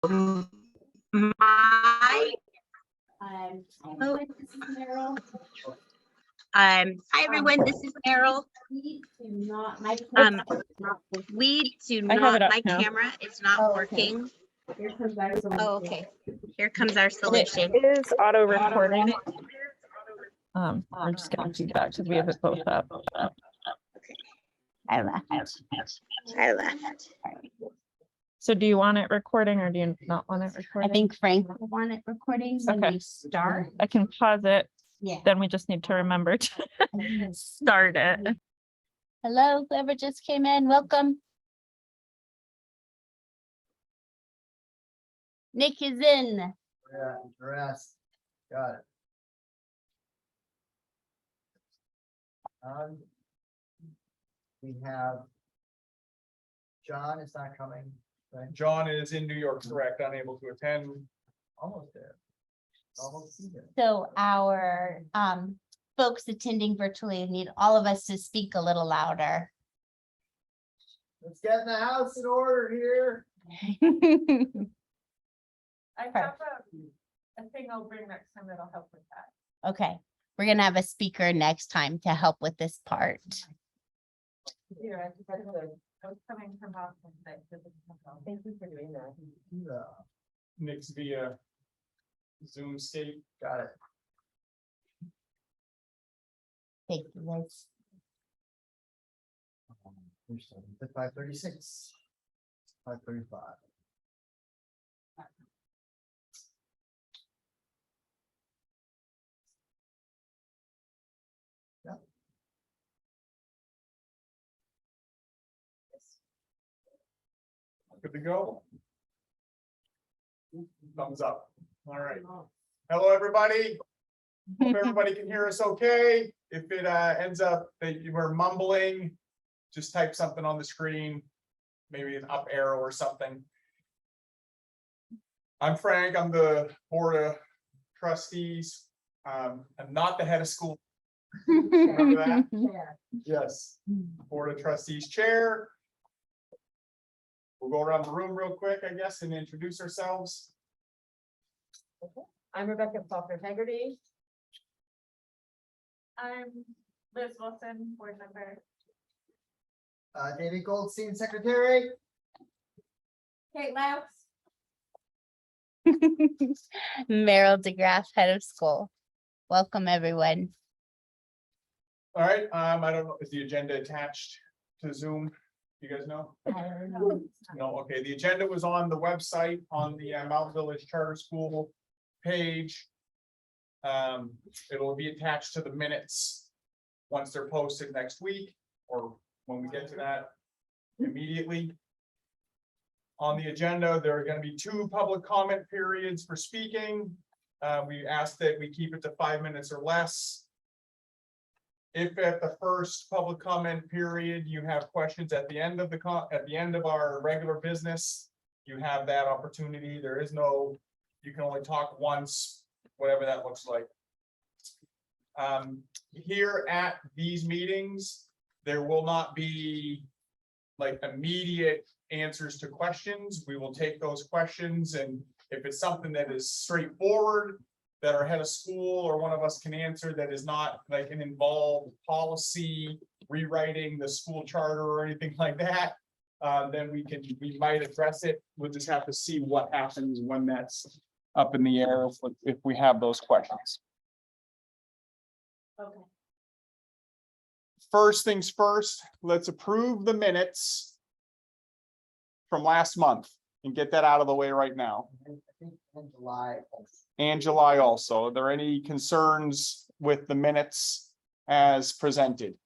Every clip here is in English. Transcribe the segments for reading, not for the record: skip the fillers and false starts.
My This is Meryl. Hi everyone, this is Meryl. We do not, my. We do I have not, it up my now. camera is not Oh, okay. working. Here comes our solution. Oh, okay. Here comes our solution. It is auto recording. We're just getting feedback because we have it both up. I left. I left. So do you want it recording or do you not want it I recording? think Frank will want it recording when Okay. we start. I can pause it. Yeah. Then we just need to remember to start it. Hello, whoever just came in, welcome. Nick is in. Yeah, dress. Got it. We have. John is not coming, right? John is in New York, correct, unable to attend. Almost there. Almost there. So our folks attending virtually need all of us to speak a little louder. Let's get the house in order here. I have a thing I'll bring next time that'll help with that. Okay, we're gonna have a speaker next time to help with this part. Yeah, I was coming from Boston. Thank you for doing that. Yeah, Nick's via Zoom state. got it. Thank you, Liz. We're starting at 5:36. 5:35. Good to go. Thumbs up. All right. Hello, everybody. Hope everybody can hear us okay. If it ends up that you were mumbling, just type something on the screen, maybe an up arrow or something. I'm Frank. I'm the Board of Trustees. I'm not the head of school. Remember that? Yes, Board of Trustees Chair. We'll go around the room real quick, I guess, and introduce ourselves. I'm Rebecca Falk Integrity. I'm Liz Wilson, board member. David Goldstein, Secretary. Kate Laus. Meryl DeGraff, head of school. Welcome, everyone. All right, I don't know, is the agenda attached to Zoom? You guys know? No, okay, the agenda was on the website, on the Mountain Village Charter School page. It'll be attached to the minutes once they're posted next week, or when we get to that immediately. On the agenda, there are going to be 2 public comment periods for speaking. We asked that we keep it to 5 minutes or less. If at the first public comment period, you have questions at the end of our regular business, you have that opportunity. There is no, you can only talk once, whatever that looks like. Here at these meetings, there will not be like immediate answers to questions. We will take those questions, and if it's something that is straightforward, that our head of school or one of us can answer, that is not like an involved policy, rewriting the school charter or anything like that, then we might address it. We'll just have to see what happens when that's up in the air, if we have those questions. Okay. First things first, let's approve the minutes from last month and get that out of the way right now. I think in July. And July also. Are there any concerns with the minutes as presented?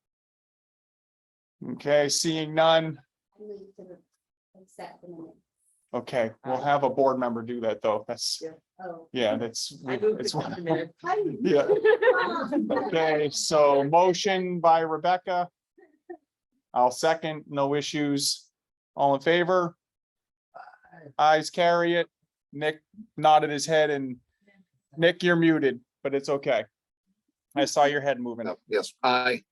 Okay, seeing none. Okay, we'll have a board member do that though. That's, yeah, that's. Yeah. Okay, so motion by Rebecca. I'll second, no issues. All in favor? Ayes carry it. Nick nodded his head, and Nick, you're muted, but it's okay. I saw your head moving. Yes, aye.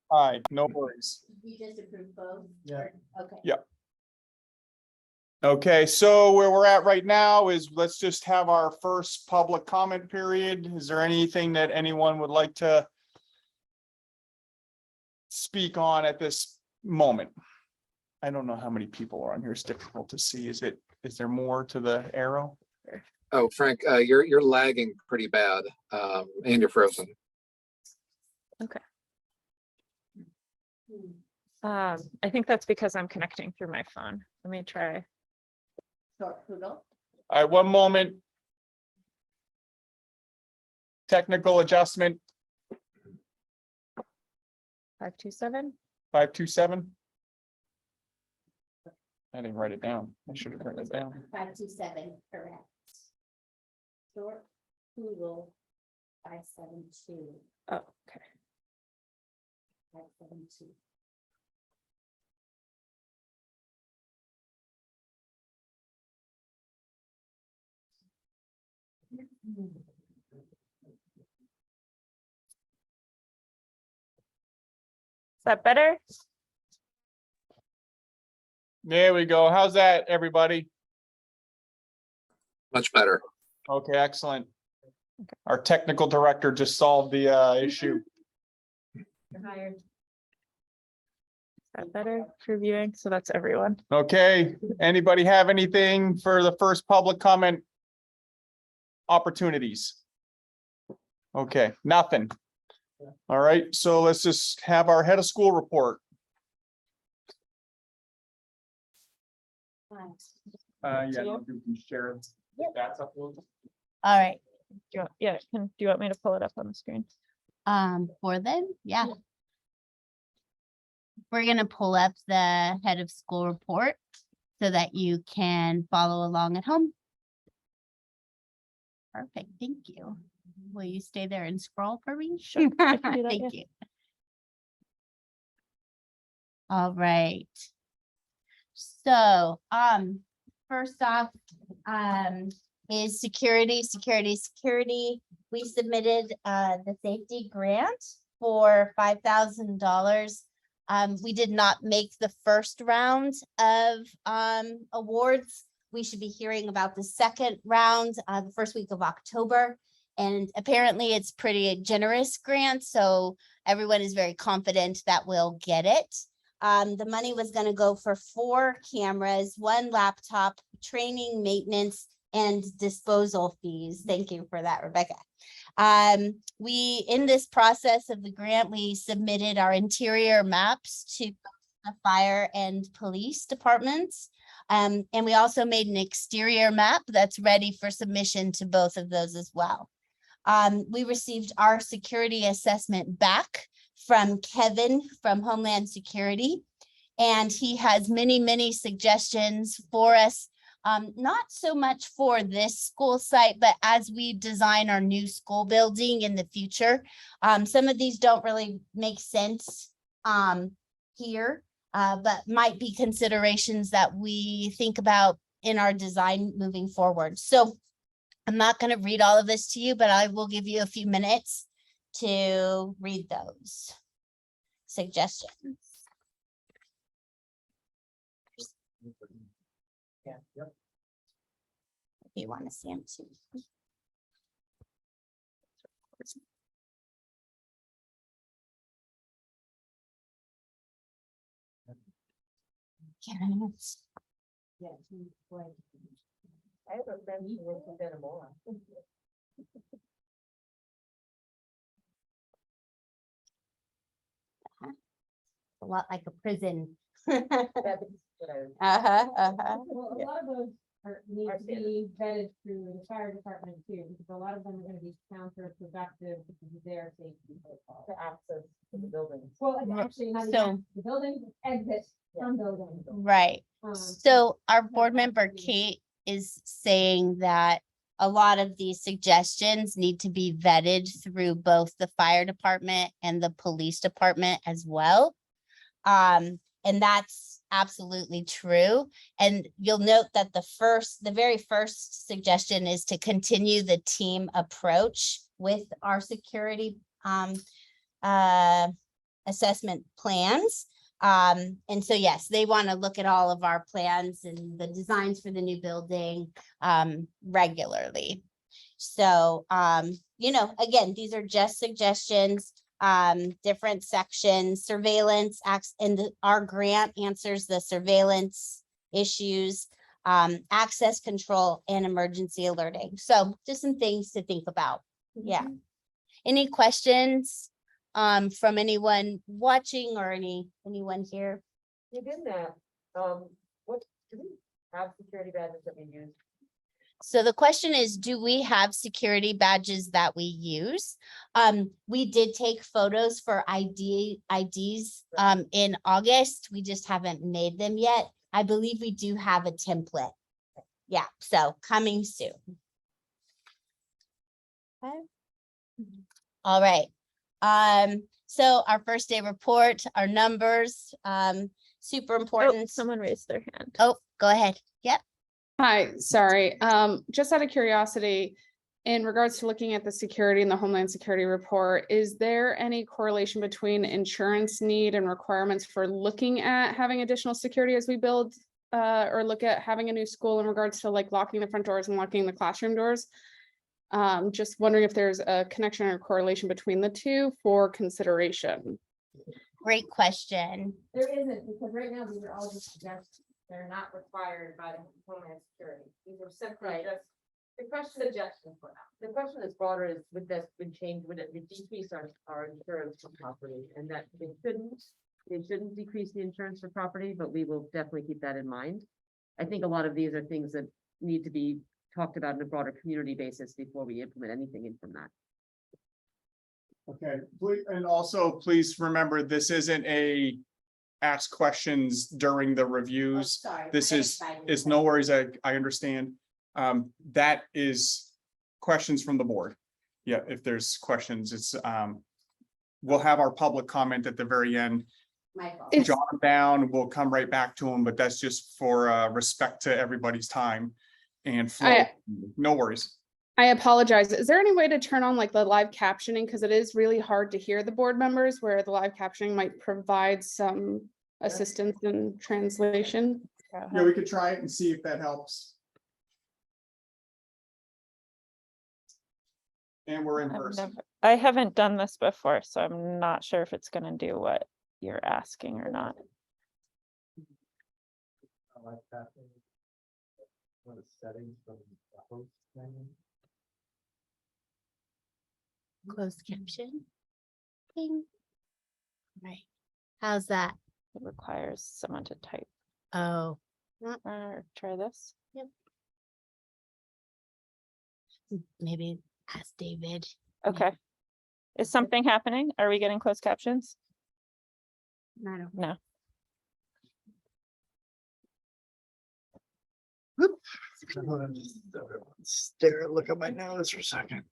Aye, no worries. We just approved both? Yeah. Okay. Yeah. Okay, so where we're at right now is let's just have our first public comment period. Is there anything that anyone would like to speak on at this moment? I don't know how many people are on here. It's difficult to see. Is there more to the arrow? Oh, Frank, you're lagging pretty bad, and you're frozen. I think that's because I'm connecting through my phone. Let me try. All right, one moment. Technical adjustment, 527. 527. I didn't write it down. I should have written it down. 527, correct. Short Google 572. Oh, okay. 572. Is that better? There we go. How's that, everybody? Much better. Okay, excellent. Our technical director just solved the issue. Is that better for viewing? So that's everyone. Okay, anybody have anything for the first public comment opportunities? Okay, nothing. All right, so let's just have our head of school report. Yeah, you can share it. Yep. That's uploaded. All right, Do you want me to pull it up on the screen? for them, yeah. We're gonna pull up the head of school report so that you can follow along at home. Perfect, thank you. Will you stay there and scroll for me? Sure, I can do that, Thank yeah. you. All right. So, first off, is security. We submitted, the safety grant for $5,000. We did not make the first round of, awards. We should be hearing about the second round, the first week of October. And apparently it's pretty generous grant, so everyone is very confident that we'll get it. The money was gonna go for 4 cameras, 1 laptop, training, maintenance, and disposal fees. Thank you for that, Rebecca. In this process of the grant, we submitted our interior maps to the fire and police departments. And we also made an exterior map that's ready for submission to both of those as well. We received our security assessment back from Kevin from Homeland Security. And he has many, many suggestions for us, not so much for this school site, but as we design our new school building in the future. Some of these don't really make sense here, but might be considerations that we think about in our design moving forward. So I'm not going to read all of this to you, but I will give you a few minutes to read those suggestions. Yeah, yep. If you want to see them too. Yes. I haven't been to work with them more. A lot like a prison. Uh-huh, Uh-huh, uh-huh. Well, a lot of those need to be vetted through the fire department too, because a lot of them are gonna be counterproductive because of their safety protocol. to access to the buildings. Well, it's actually not So- even the building, exit from building. Right. So our board member Kate is saying that a lot of these suggestions need to be vetted through both the fire department and the police department as well. And that's absolutely true. And you'll note that the very first suggestion is to continue the team approach with our security assessment plans. And so, yes, they want to look at all of our plans and the designs for the new building, regularly. So, you know, again, these are just suggestions, different sections, surveillance acts, and our grant answers the surveillance issues, access control and emergency alerting. So just some things to think about. Yeah. Any questions, from anyone watching or anyone here? Within that, what, do we have security badges that we use? So the question is, do we have security badges that we use? We did take photos for IDs, in August. We just haven't made them yet. I believe we do have a template. Yeah, so coming soon. Okay. All right. So our first day report, our numbers, super important. Someone raised their hand. Oh, go ahead. Yep. Hi, sorry. Just out of curiosity, in regards to looking at the security and the Homeland Security report, is there any correlation between insurance need and requirements for looking at having additional security as we build or look at having a new school in regards to like locking the front doors and locking the classroom doors? Just wondering if there's a connection or correlation between the two for consideration. Great question. There isn't, because right now these are all just suggestions. They're not required by the Homeland Security. These are simply Right. just The question, suggestions for now. the question is broader is, would this, would change, would it decrease our insurance for property? And that it shouldn't decrease the insurance for property, but we will definitely keep that in mind. I think a lot of these are things that need to be talked about on a broader community basis before we implement anything in from that. Okay, and also please remember, this isn't a ask questions during the reviews. Sorry. This is no worries. I understand. That is questions from the board. Yeah, if there's questions, it's we'll have our public comment at the very end. My fault. It's- Jot them down, we'll come right back to them, but that's just for respect to everybody's time and flow. No worries. I apologize. Is there any way to turn on like the live captioning? Because it is really hard to hear the board members where the live captioning might provide some assistance in translation. Yeah, we could try it and see if that helps. And we're in person. I haven't done this before, so I'm not sure if it's gonna do what you're asking or not. I like that. What is settings from the host menu? Closed caption. Ding. Right. How's that? It requires someone to type Oh, or try this. maybe ask David. Okay. Is something happening? Are we getting closed captions? I don't. No. Stare, look at my nose for a second.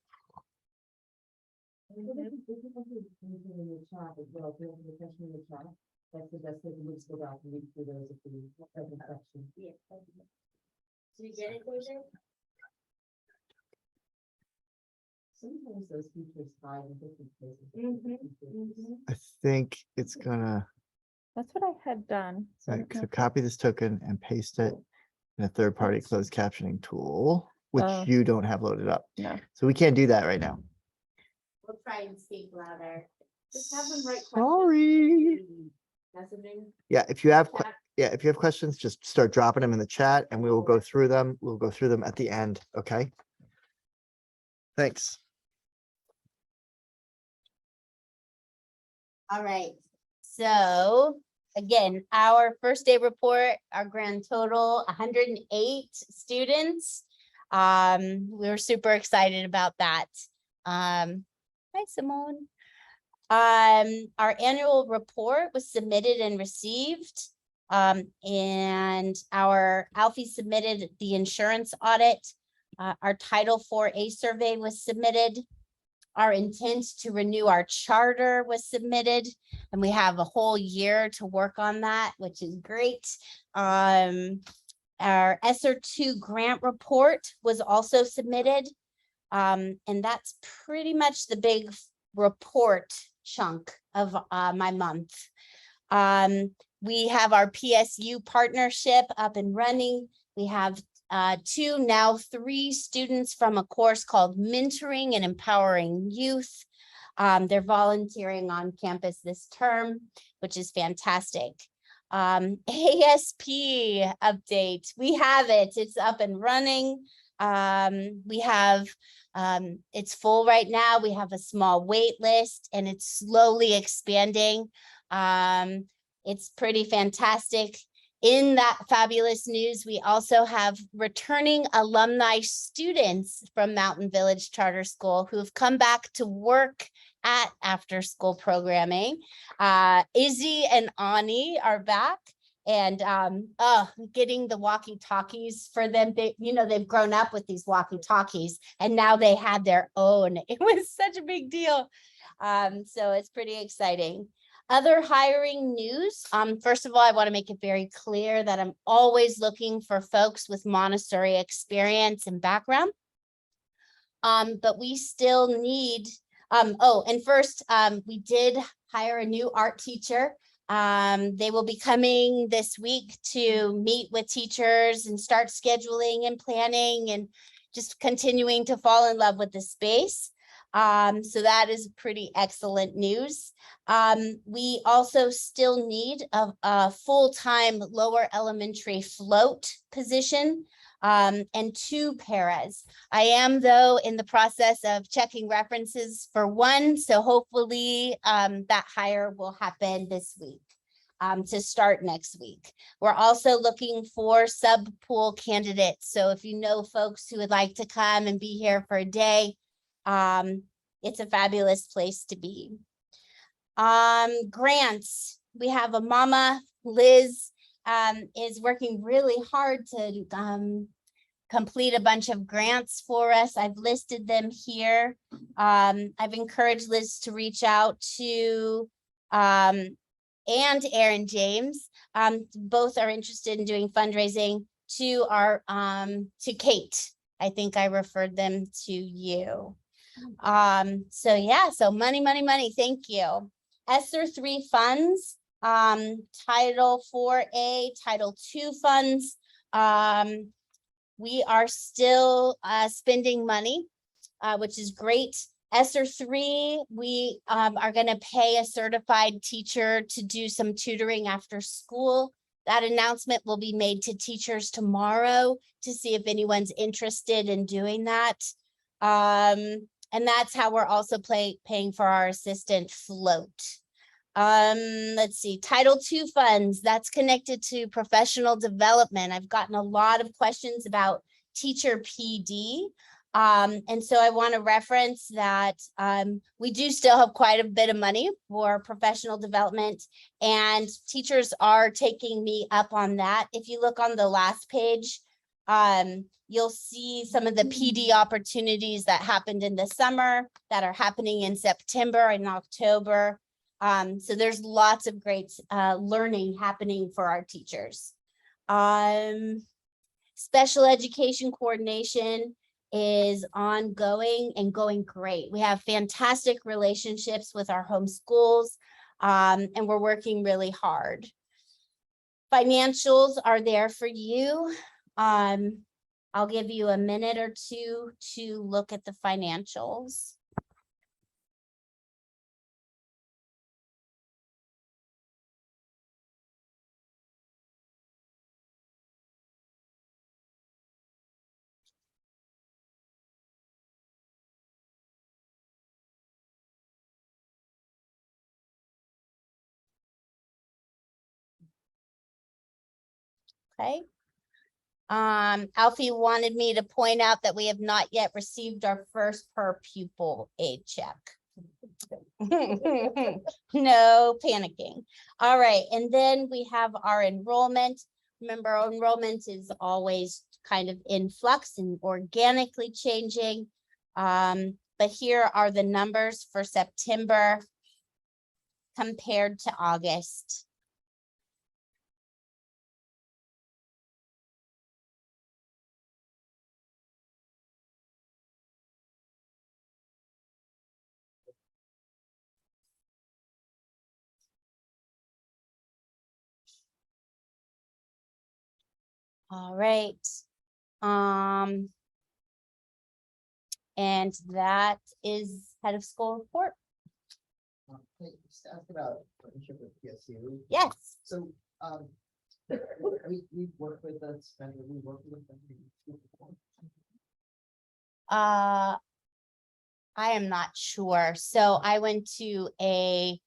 That's the best thing to go back and read through those if we have a question. Did you get it, David? Sometimes those features hide in different places. I think it's gonna, That's what I had done. So I don't so know. copy this token and paste it in a third-party closed captioning tool, which Oh. you don't have loaded up. No. So we can't do that right now. We'll try and speak louder. Just have them write questions. Sorry. Messaging. Yeah, if you have, Chat. if you have questions, just start dropping them in the chat and we will go through them. We'll go through them at the end, okay? Thanks. All right. So again, our first day report, our grand total, 108 students. We were super excited about that. Hi, Simone. Our annual report was submitted and received. And our Alfie submitted the insurance audit. Our Title IV survey was submitted. Our intent to renew our charter was submitted, and we have a whole year to work on that, which is great. Our ESSER2 grant report was also submitted. And that's pretty much the big report chunk of my month. We have our PSU partnership up and running. We have 2, now 3 students from a course called Mentoring and Empowering Youth. They're volunteering on campus this term, which is fantastic. ASP update, we have it, it's up and running. We have, it's full right now. We have a small wait list and it's slowly expanding. It's pretty fantastic. In that fabulous news, we also have returning alumni students from Mountain Village Charter School who've come back to work at after school programming. Izzy and Ani are back, and getting the walkie-talkies for them. They've grown up with these walkie-talkies and now they had their own. It was such a big deal. So it's pretty exciting. Other hiring news. First of all, I want to make it very clear that I'm always looking for folks with Montessori experience and background. But we still need, and first, we did hire a new art teacher. They will be coming this week to meet with teachers and start scheduling and planning and just continuing to fall in love with the space. So that is pretty excellent news. We also still need a full-time lower elementary float position and 2 paras. I am, though, in the process of checking references for 1, so hopefully that hire will happen this week to start next week. We're also looking for sub-pool candidates, so if you know folks who would like to come and be here for a day, it's a fabulous place to be. Grants. We have a mama, Liz, is working really hard to complete a bunch of grants for us. I've listed them here. I've encouraged Liz to reach out to and Aaron James. Both are interested in doing fundraising to our to Kate. I think I referred them to you. So yeah, so money. Thank you. ESSER 3 funds, Title 4A, Title 2 funds. We are still spending money, which is great. ESSER 3, we are going to pay a certified teacher to do some tutoring after school. That announcement will be made to teachers tomorrow to see if anyone's interested in doing that. And that's how we're also paying for our assistant float. Let's see, Title II funds, that's connected to professional development. I've gotten a lot of questions about teacher PD. And so I want to reference that we do still have quite a bit of money for professional development, and teachers are taking me up on that. If you look on the last page, you'll see some of the PD opportunities that happened in the summer that are happening in September and October. So there's lots of great learning happening for our teachers. Special education coordination is ongoing and going great. We have fantastic relationships with our home schools, and we're working really hard. Financials are there for you. I'll give you a minute or 2 to look at the financials. Okay. Alfie wanted me to point out that we have not yet received our first per pupil aid check. No panicking. All right, and then we have our enrollment. Remember, our enrollment is always kind of in flux and organically changing. But here are the numbers for September compared to August. All right. And that is head of school report. Just ask about partnership with PSU. Yes. So, we work with us, and we work with them. I am not sure. So I went to they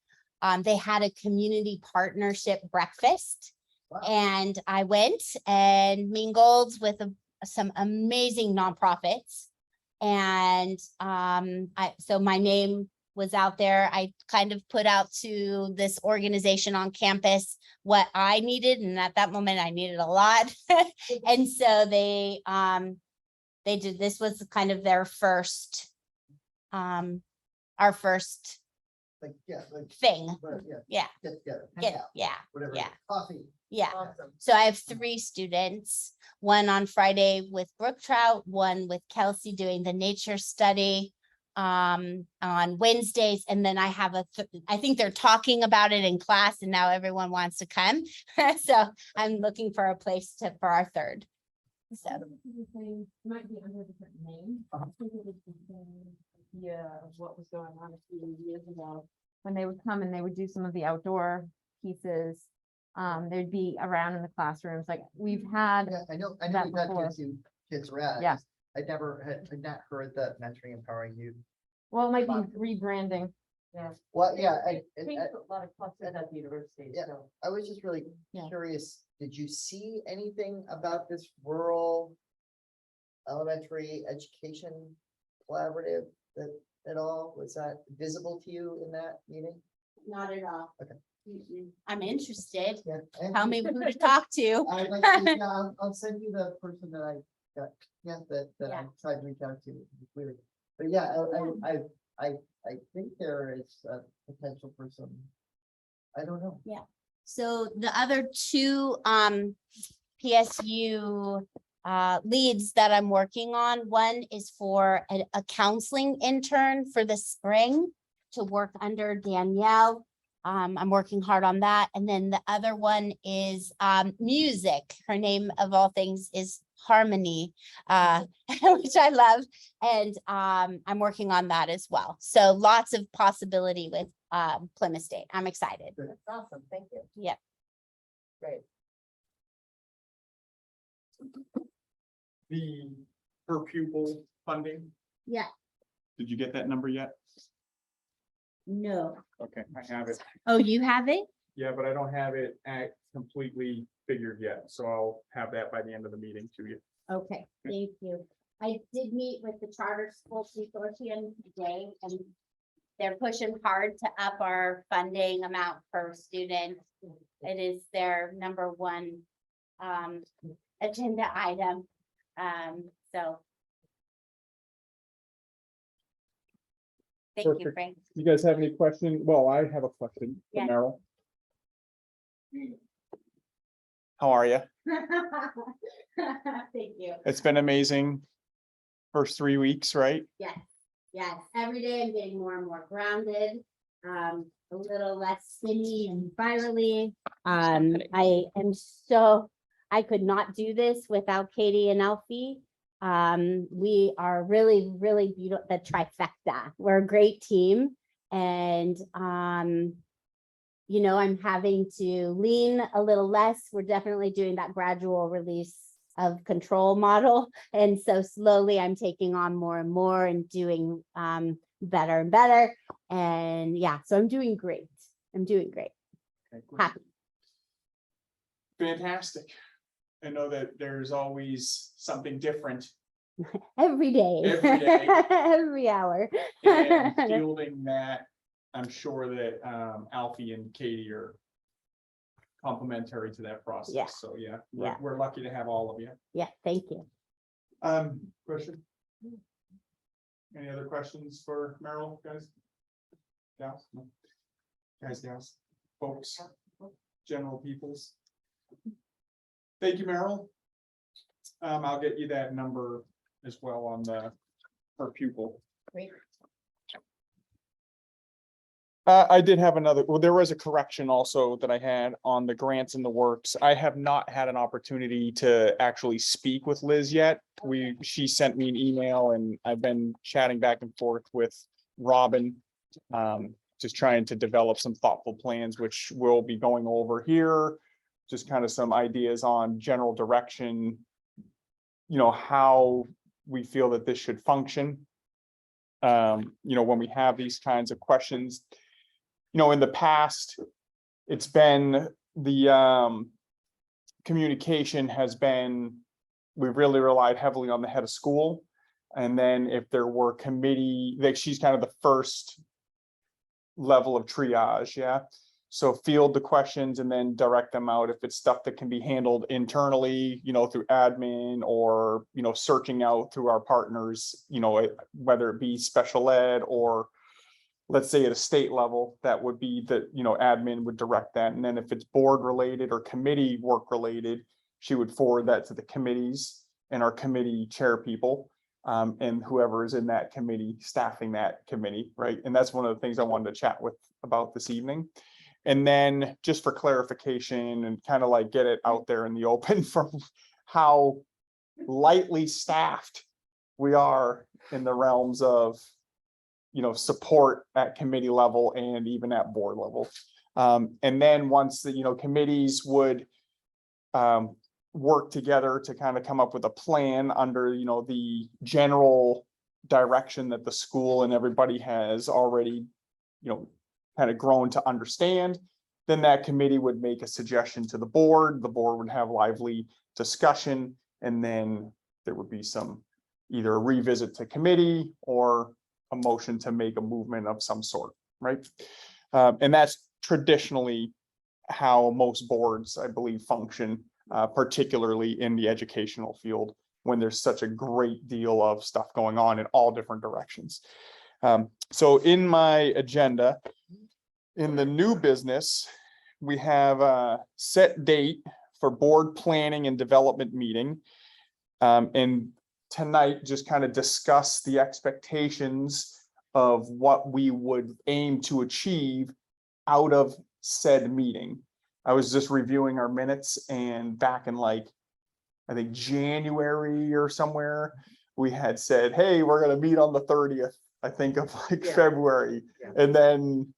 had a community partnership breakfast. Wow. And I went and mingled with some amazing nonprofits. And so my name was out there. I kind of put out to this organization on campus what I needed. And at that moment I needed a lot. And so they did, this was kind of their first, our first Like, yeah, like, thing. yeah, Yeah, get together, hang out, yeah, whatever, yeah. coffee. yeah. Awesome. So I have 3 students, one on Friday with Brook Trout, one with Kelsey doing the nature study on Wednesdays. And then I have I think they're talking about it in class and now everyone wants to come. So I'm looking for a place for our 3rd. So, Might be under a different name. I think it was the same idea of what was going on a few years ago. When they would come and they would do some of the outdoor pieces, they'd be around in the classrooms, like we've had. Yeah, I know that we've had before. kids around. Yeah. I'd not heard that mentoring, empowering youth. Well, it might be rebranding. Yeah. Well, yeah, I think a lot of clusters at the university, Yeah. so. I was just really Yeah. curious, did you see anything about this rural elementary education collaborative that at all? Was that visible to you in that meeting? not at all. Okay. I'm interested. Yeah. Tell me who to talk to. I'd like to, yeah, I'll send you the person that I got, that I Yeah. tried to reach out to, clearly. But yeah, I think there is a potential for some, I don't know. So the other 2 PSU leads that I'm working on, one is for a counseling intern for the spring to work under Danielle. I'm working hard on that. And then the other one is music. Her name of all things is Harmony, which I love. And I'm working on that as well. So lots of possibility with Plymouth State. I'm excited. That's awesome, thank you. Yep. Great. The per pupil funding, Yeah. did you get that number yet? No. Okay, I have it. Oh, you have it? Yeah, but I don't have it completely figured yet, so I'll have that by the end of the meeting to you. Okay, thank you. I did meet with the charter school consortium today and they're pushing hard to up our funding amount per student. It is their #1 agenda item. So. Thank you, Perfect. Frank. You guys have any questions? Well, I have a question for Yeah. Merrill. How are you? Thank you. It's been amazing. First 3 weeks, right? Yes, yes. Every day I'm getting more and more grounded, a little less spinny and virally. I could not do this without Katie and Alfie. We are really, really beautiful, the trifecta. We're a great team. And, I'm having to lean a little less. We're definitely doing that gradual release of control model. And so slowly I'm taking on more and more and doing better and better. And yeah, so I'm doing great. Okay, great. Happy. Fantastic. I know that there's always something different Every day. Every day. Every hour. and fielding that. I'm sure that Alfie and Katie are complementary to that process. Yeah. So yeah, Yeah. we're lucky to have all of you. Yeah, thank you. Question? Any other questions for Merrill, guys? Gals? No? Guys, gals, folks, general peoples. Thank you, Merrill. I'll get you that number as well on the per pupil. Great. I did have another, well, there was a correction also that I had on the grants in the works. I have not had an opportunity to actually speak with Liz yet. She sent me an email and I've been chatting back and forth with Robin. Just trying to develop some thoughtful plans, which we'll be going over here. Just kind of some ideas on general direction. You know, how we feel that this should function. You know, when we have these kinds of questions. You know, in the past, it's been the communication has been, we really relied heavily on the head of school. And then if there were committee, like she's kind of the first level of triage, yeah. So field the questions and then direct them out if it's stuff that can be handled internally, you know, through admin or, you know, searching out through our partners, you know, whether it be special ed or let's say at a state level, that would be that, you know, admin would direct that. And then if it's board related or committee work related, she would forward that to the committees and our committee chair people. And whoever is in that committee, staffing that committee, right? And that's one of the things I wanted to chat with about this evening. And then just for clarification and kind of like get it out there in the open from how lightly staffed we are in the realms of, you know, support at committee level and even at board level. And then once the, you know, committees would work together to kind of come up with a plan under, you know, the general direction that the school and everybody has already, you know, kind of grown to understand, then that committee would make a suggestion to the board would have lively discussion, and then there would be some either a revisit to committee or a motion to make a movement of some sort, right? And that's traditionally how most boards, I believe, function, particularly in the educational field, when there's such a great deal of stuff going on in all different directions. So in my agenda, in the new business, we have a set date for board planning and development meeting. And tonight, just kind of discuss the expectations of what we would aim to achieve out of said meeting. I was just reviewing our minutes and back in like, I think January or somewhere, we had said, hey, we're gonna meet on the 30th, I think of like Yeah. February. Yeah. And then,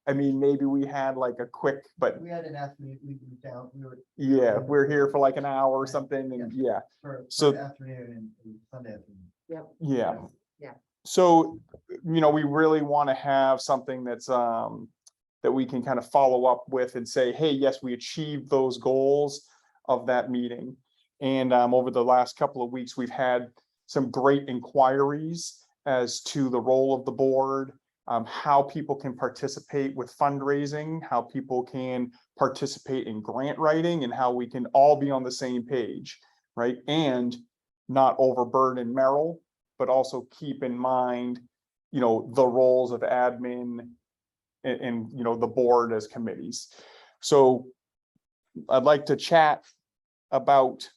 I mean, maybe we had like a quick, but We had an afternoon, we found, yeah, we're here for like an hour or something and yeah. for So- an afternoon and Sunday afternoon. Yep. Yeah. Yeah. So, you know, we really want to have something that's that we can kind of follow up with and say, hey, yes, we achieved those goals of that meeting. And over the last couple of weeks, we've had some great inquiries as to the role of the board, how people can participate with fundraising, how people can participate in grant writing, and how we can all be on the same page, right? And not overburden Merrill, but also keep in mind, you know, the roles of admin and you know, the board as committees. So I'd like to chat about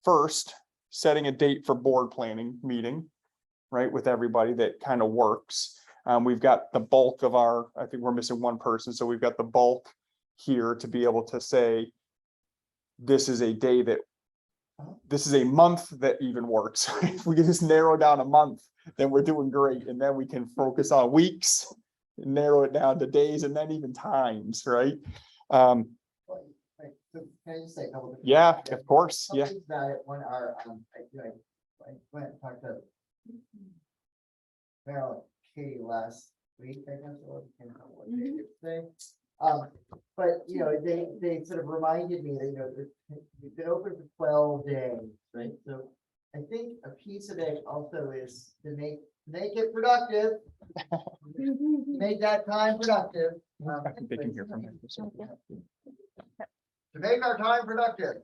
first setting a date for board planning meeting, right, with everybody that kind of works. We've got the bulk of our, I think we're missing one person, so we've got the bulk here to be able to say, this is a day that, this is a month that even works. If we can just narrow down a month, then we're doing great. And then we can focus on weeks, narrow it down to days, and then even times, right? Right, so can I just say a couple? different Yeah, things? of course, Couple yeah. things About it, when our, I went and talked to Carol Katie last week, I guess, or I can't remember what day it is today. But, you know, they sort of reminded me that, you know, we've been open for 12 days, right? So I think a piece of it also is to make it productive. Make that time productive. They can hear from him. To make our time productive,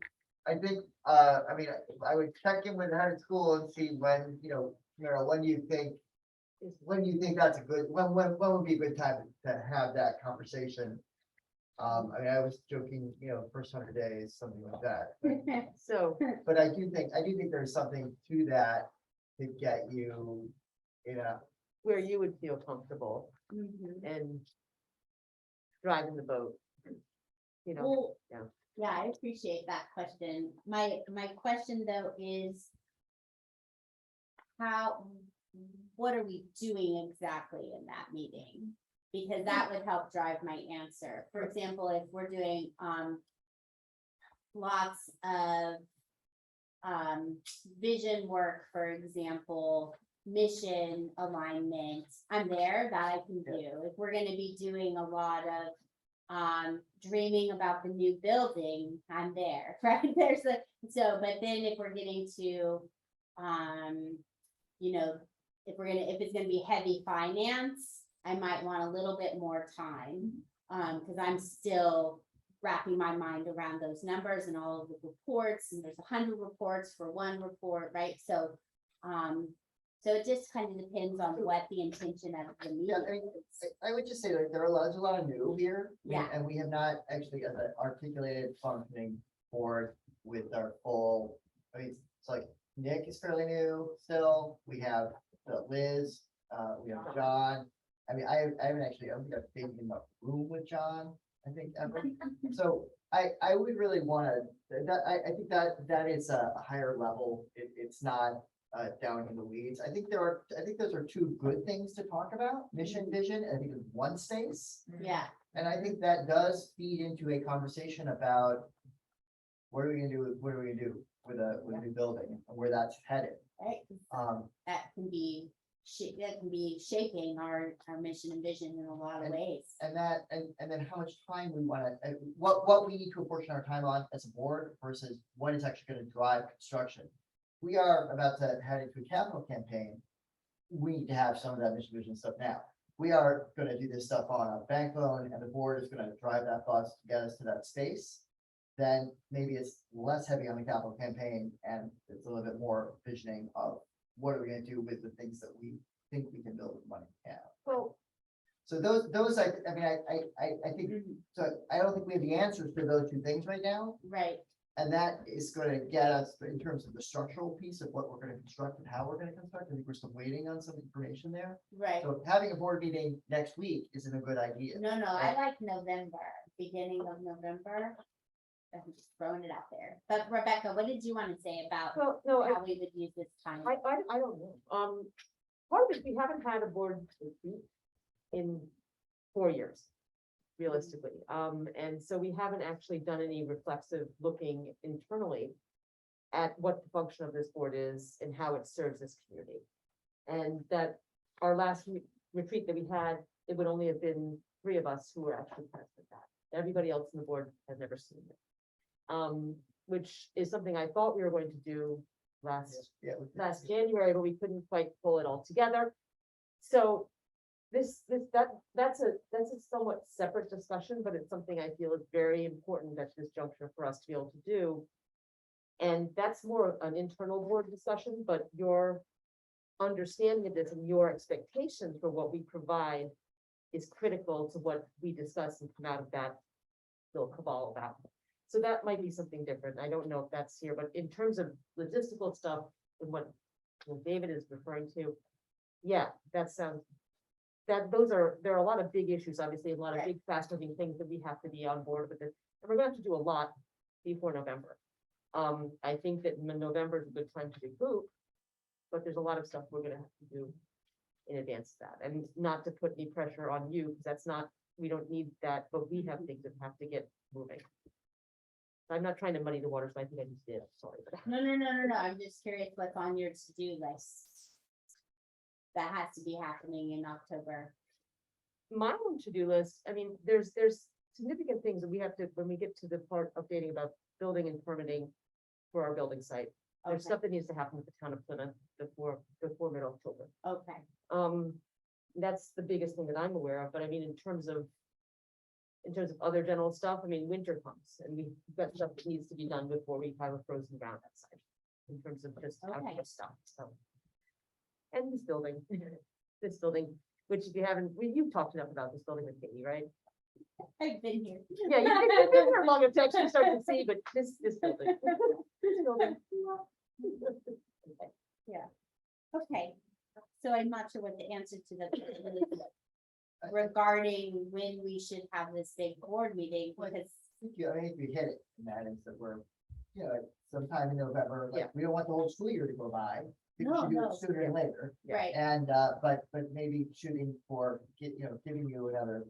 I think, I mean, I would check in with the head of school and see when, you know, Meryl, when do you think that's a good, when would be a good time to have that conversation? I mean, I was joking, you know, first 100 days, something like that. So, But I do think there's something to that to get you, you know, where you would feel comfortable. and driving the boat. You know, Well, yeah. yeah, I appreciate that question. My question though is what are we doing exactly in that meeting? Because that would help drive my answer. For example, if we're doing, lots of, vision work, for example, mission alignment, I'm there, that I can do. If we're gonna be doing a lot of, dreaming about the new building, I'm there, right? But then if we're getting to, you know, if it's gonna be heavy finance, I might want a little bit more time. Cause I'm still wrapping my mind around those numbers and all of the reports, and there's 100 reports for one report, right? So it just kind of depends on what the intention of the meeting Yeah, I mean, is. I would just say that there's a lot of new here. Yeah. And we have not actually got an articulated functioning board with our full, I mean, it's like Nick is fairly new still. We have Liz, we have John. I mean, I don't think I've been in the room with John, I think ever. So I would really wanna, I think that is a higher level. It's not down in the weeds. I think those are two good things to talk about, mission, vision, and I think it's one space. Yeah, And I think that does feed into a conversation about what are we gonna do with a new building and where that's headed. right. That can be shaping our mission and vision in a lot of ways. And then how much time we wanna, what we need to apportion our time on as a board versus what is actually gonna drive construction. We are about to head into a capital campaign. We need to have some of that mission vision stuff now. We are gonna do this stuff on a bank loan and the board is gonna drive that thoughts to get us to that space. Then maybe it's less heavy on the capital campaign and it's a little bit more visioning of what are we gonna do with the things that we think we can build with money we have. Well, So those, I mean, I think, so I don't think we have the answers to those two things right now. Right, And that is gonna get us in terms of the structural piece of what we're gonna construct and how we're gonna construct. I think we're still waiting on some information there. right. So having a board meeting next week isn't a good idea. No, I like November, beginning of November. I'm just throwing it out there. But Rebecca, what did you want to say about well, no, how we would use this time? I don't know. Part of it, we haven't had a board retreat in 4 years, realistically. And so we haven't actually done any reflexive looking internally at what the function of this board is and how it serves this community. And that our last retreat that we had, it would only have been 3 of us who were actually present at that. Everybody else in the board has never seen it. Which is something I thought we were going to do last January, but we couldn't quite pull it all together. So that's a somewhat separate discussion, but it's something I feel is very important at this juncture for us to be able to do. And that's more an internal board discussion, but your understanding of this and your expectations for what we provide is critical to what we discuss and come out of that little cabal about. So that might be something different. I don't know if that's here, but in terms of logistical stuff and what David is referring to, yeah, that sounds, there are a lot of big issues, obviously, a lot of big fast moving things that we have to be on board with it. And we're going to have to do a lot before November. I think that November is a good time to regroup, but there's a lot of stuff we're gonna have to do in advance of that, and not to put any pressure on you, because that's not, we don't need that, but we have things that have to get moving. I'm not trying to muddy the waters, but I think I just did, sorry. No, I'm just curious what's on your to-do list. That has to be happening in October. My own to-do list, I mean, there's significant things that we have to, when we get to the part updating about building and permitting for our building site. There's Okay. stuff that needs to happen with the town of Plymouth before mid-October. Okay, That's the biggest thing that I'm aware of, but I mean, in terms of other general stuff, I mean, winter comes and we've got stuff that needs to be done before we have a frozen ground outside. In terms of just Okay. outdoor stuff, so. And this building, which if you haven't, you've talked enough about this building with Katie, right? I've been here. Yeah, you've been here long enough to actually start to see, but this building. This building. Okay, so I'm not sure what the answer to the. regarding when we should have this big board meeting, because I think we hit it, and that is that we're, you know, sometime in November, Yeah. like, we don't want the whole school year to go by. We No, should do no. it sooner than later, right, and, but maybe shooting for, giving you another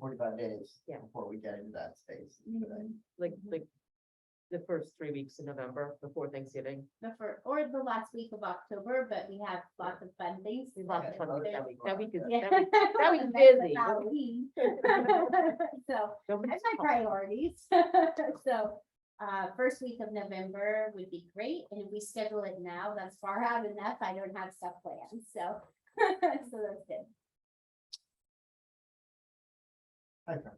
45 days. Yeah. Before we get into that space. Like the first 3 weeks in November before Thanksgiving. or the last week of October, but we have lots of fun things. We lots of fun with that week. That week is, Yeah. that week is And then busy. Halloween. So, Nobody's that's my priorities. So, first week of November would be great, and if we schedule it now, that's far out enough, I don't have stuff planned, so, so that's good. Hi, Frank.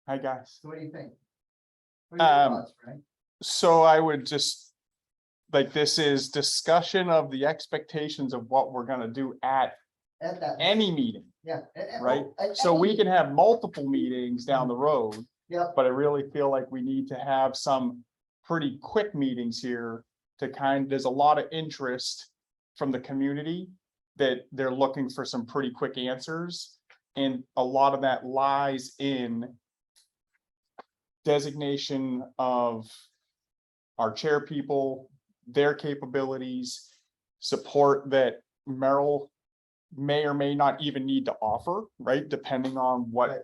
Hi, guys. So what do you think? What are your Um, thoughts, Frank? So I would just, like, this is discussion of the expectations of what we're gonna do at At that, any meeting, yeah. right? At So any we can meeting. have multiple meetings down the road, Yep, but I really feel like we need to have some pretty quick meetings here to there's a lot of interest from the community that they're looking for some pretty quick answers. And a lot of that lies in designation of our chair people, their capabilities, support that Merrill may or may not even need to offer, right? Depending on what Right.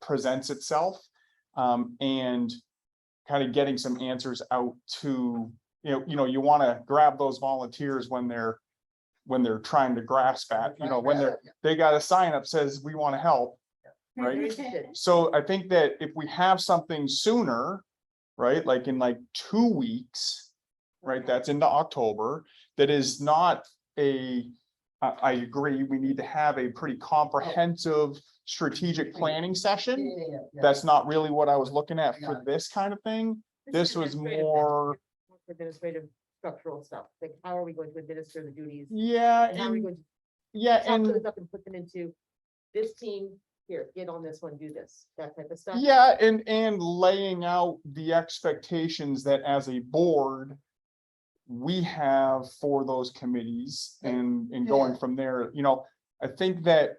presents itself. And kind of getting some answers out to, you want to grab those volunteers when they're trying to grasp at, when they got a sign up says, we want to help. Right. Very interested. So I think that if we have something sooner, right, like in like 2 weeks, right, that's into October, that is not I agree, we need to have a pretty comprehensive strategic planning session. yeah. That's not really what I was looking at I for got this kind of thing. This This is was administrative more, Administrative structural stuff, like how are we going to administer the duties? yeah, And how are we and, going to yeah, chop and, those up and put them into this team, here, get on this one, do this, that type of stuff? yeah, and laying out the expectations that as a board we have for those committees and going Yeah. from there, I think that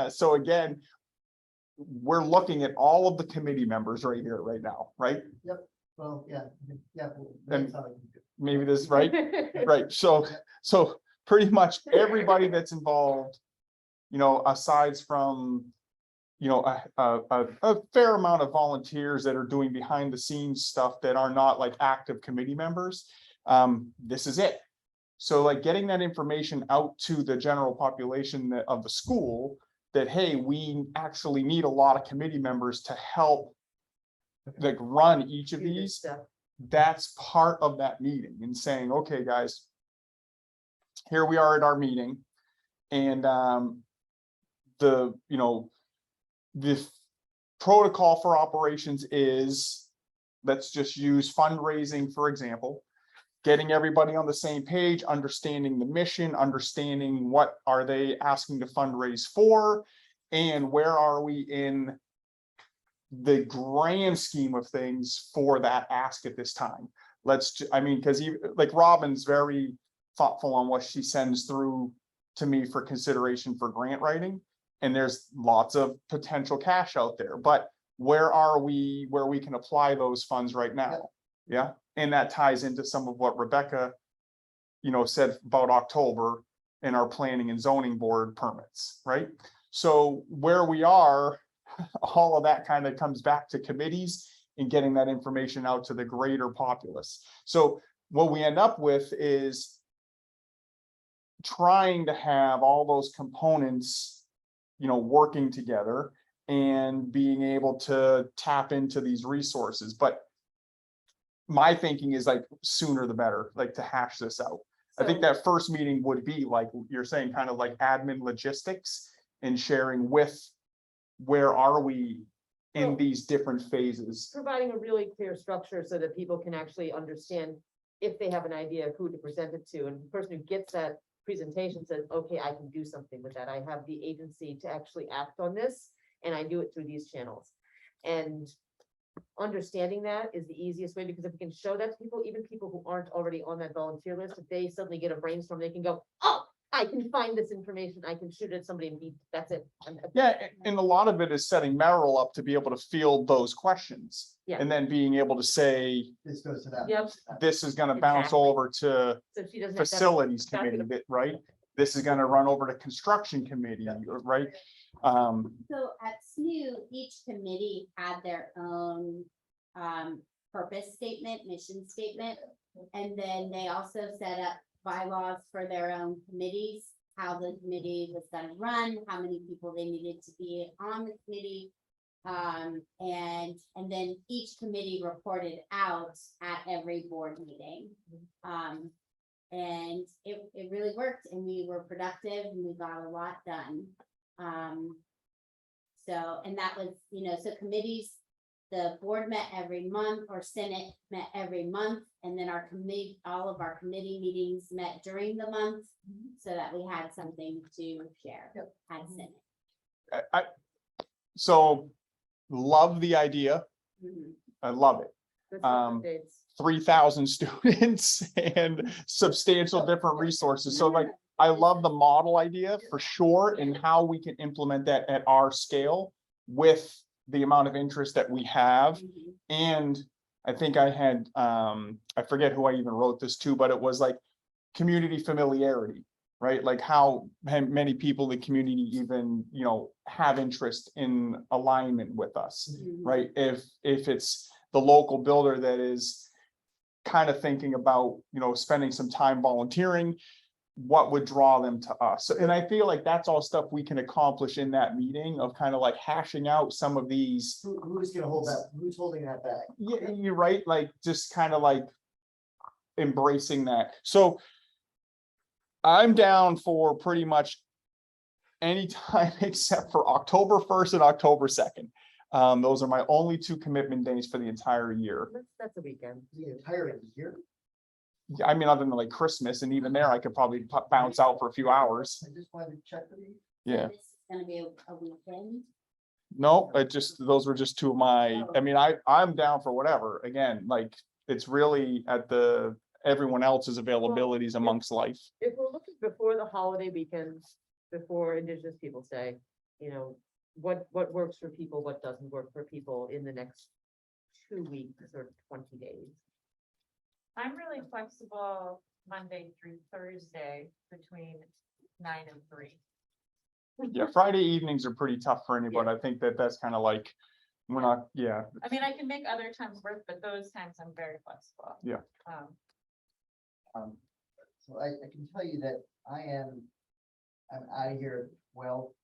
so again, we're looking at all of the committee members right here, right now, right? Well, yeah. Then- That's how I can do it. Maybe this, right? Right, so pretty much everybody that's involved, aside from, a fair amount of volunteers that are doing behind the scenes stuff that are not like active committee members. This is it. So like getting that information out to the general population of the school that, hey, we actually need a lot of committee members to help like run each of Do this these. stuff. That's part of that meeting and saying, okay, guys, here we are at our meeting. And the protocol for operations is, let's just use fundraising, for example, getting everybody on the same page, understanding the mission, understanding what are they asking to fundraise for, and where are we in the grand scheme of things for that ask at this time. Because like Robin's very thoughtful on what she sends through to me for consideration for grant writing. And there's lots of potential cash out there, but where are we where we can apply those funds right now? Yeah, and that ties into some of what Rebecca, said about October and our planning and zoning board permits, right? So where we are, all of that kind of comes back to committees and getting that information out to the greater populace. So what we end up with is trying to have all those components, working together and being able to tap into these resources. But my thinking is like sooner the better, like to hash this out. I think So- that first meeting would be like, you're saying, kind of like admin logistics and sharing with where are we in Well- these different phases. Providing a really clear structure so that people can actually understand if they have an idea of who to present it to, and the person who gets that presentation says, okay, I can do something with that. I have the agency to actually act on this, and I do it through these channels. And understanding that is the easiest way, because if we can show that to people, even people who aren't already on that volunteer list, if they suddenly get a brainstorm, they can go, oh, I can find this information, I can shoot it at somebody and be, that's it. Yeah, and a lot of it is setting Merrill up to be able to field those questions. Yeah. And then being able to say, This goes to that. Yep. this is gonna bounce Exactly. over to So she doesn't have to. facilities that's committee, gonna- that, right? This is gonna run over to construction committee, right? So at SNU, each committee had their own purpose statement, mission statement. And then they also set up bylaws for their own committees, how the committee was gonna run, how many people they needed to be on the committee. And then each committee reported out at every board meeting. And it really worked, and we were productive, and we got a lot done. So, and that was, so committees, the board met every month, or Senate met every month, and then our committee, all of our committee meetings met during the month, so that we had something to share at Senate. So love the idea. Mhm. I love it. That's the Um, updates. 3,000 students and substantial different resources. So like, I love the model idea for sure, and how we can implement that at our scale with the amount of interest that we have. Mhm. And I think I had, I forget who I even wrote this to, but it was like community familiarity, right? Like how many people in the community even, have interest in alignment with us, Mhm. right? If it's the local builder that is kind of thinking about, spending some time volunteering, what would draw them to us? And I feel like that's all stuff we can accomplish in that meeting of kind of like hashing out some of these. Who's gonna hold that, who's holding that back? Yeah, you're right, like just kind of like embracing that. So I'm down for pretty much any time except for October 1st and October 2nd. Those are my only two commitment days for the entire year. That's a weekend. The entire year? I mean, other than like Christmas, and even there, I could probably bounce out for a few hours. I just wanted to check with you. Yeah, This is gonna be a weekend. no, those were just two of my, I mean, I'm down for whatever. Again, like, it's really at everyone else's availabilities amongst life. If we're looking before the holiday weekends, before Indigenous Peoples' Day, what works for people, what doesn't work for people in the next 2 weeks or 20 days? I'm really flexible Monday through Thursday between 9 and 3. Yeah, Friday evenings are pretty tough for anybody. I think that's kind of like, we're not, yeah. I mean, I can make other times work, but those times I'm very flexible. Yeah. So I can tell you that I'm out of here, well,